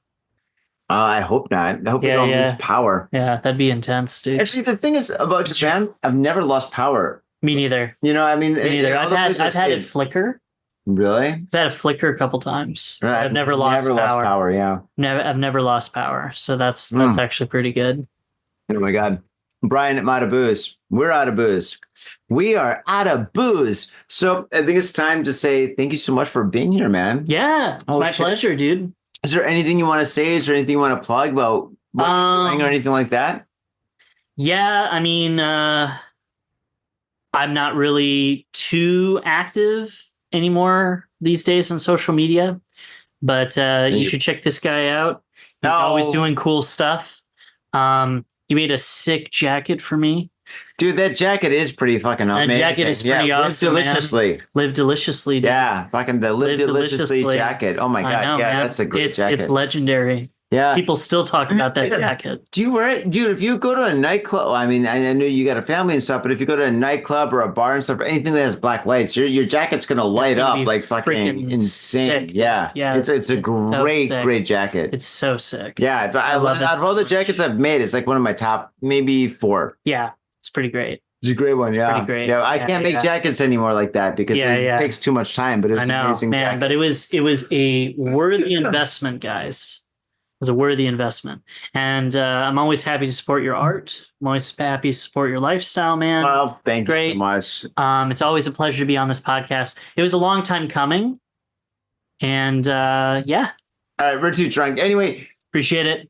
I hope not. I hope we Yeah, don't yeah. lose power. Yeah, that'd be intense, dude. Actually, the thing is about Japan, I've never lost power. Me neither. You know, I mean, Me neither. all I've the had places it stayed- flicker. Really? I've had it flicker a couple times. Right. I've never lost power. Yeah. I've never lost power. So that's actually pretty good. Oh my God. Brian, I'm out of booze. We're out of booze. We are out of booze. So I think it's time to say thank you so much for being here, man. Yeah, it's Holy my shit. pleasure, dude. Is there anything you want to say? Is there anything you want to plug about what you're doing or anything like that? Yeah, I mean, I'm not really too active anymore these days on social media, but you should check this guy out. He's always doing cool stuff. He made a sick jacket for me. Dude, that jacket is pretty fucking amazing. That jacket is pretty awesome, Live deliciously. man. Live deliciously. Dude. Yeah, fucking the live deliciously jacket. Oh my I God. know, Yeah, man. that's a great jacket. It's legendary. Yeah. People still talk about that jacket. Do you wear it? Dude, if you go to a nightclub, I mean, I know you got a family and stuff, but if you go to a nightclub or a bar and stuff, or anything that has black lights, your jacket's going to light gonna up be like fucking freaking insane. sick. Yeah. Yeah, It's a it's so great, sick. great jacket. It's so sick. Yeah. I love it out of all the jackets I've made, it's like one of my top, maybe 4. Yeah, it's pretty great. It's a great one. Yeah. pretty great. Yeah. I Yeah, can't make yeah. jackets anymore like that because it takes too much time, but it was I an know, amazing man, jacket. but it was a worthy investment, guys. It was a worthy investment. And I'm always happy to support your art. I'm always happy to support your lifestyle, man. Well, thank you Great. so much. It's always a pleasure to be on this podcast. It was a long time coming. And yeah, All right. We're too drunk. Anyway, appreciate it.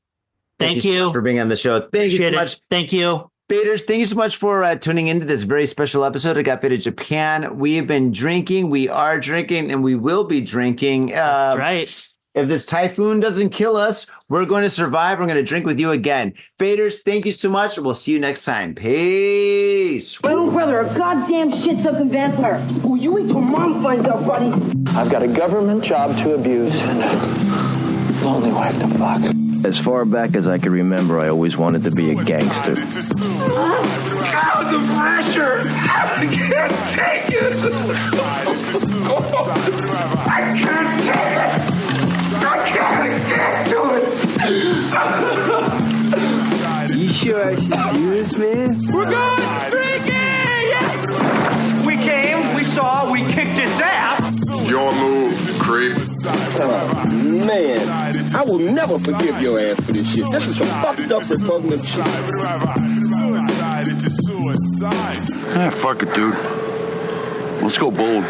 Thank so you. much for being on the show. Thank Appreciate you so it. much. Thank you. Faders, thank you so much for tuning into this very special episode of Got Faded Japan. We've been drinking, we are drinking, and we will be drinking. That's right. If this typhoon doesn't kill us, we're going to survive. We're going to drink with you again. Faders, thank you so much. We'll see you next time. Peace. My little brother, a goddamn shit-sucking vampire. Oh, you wait till Mom finds out, buddy. I've got a government job to abuse and a lonely wife to fuck. As far back as I can remember, I always wanted to be a gangster. God, the pressure! I can't take it! I can't take it! I can't do it! You sure excuse me? We're going drinking! We came, we saw, we kicked his ass! Your move, creep. Man, I will never forgive your ass for this shit. This is some fucked up repugnant shit. Suicide, it's a suicide. Ah, fuck it, dude. Let's go bold.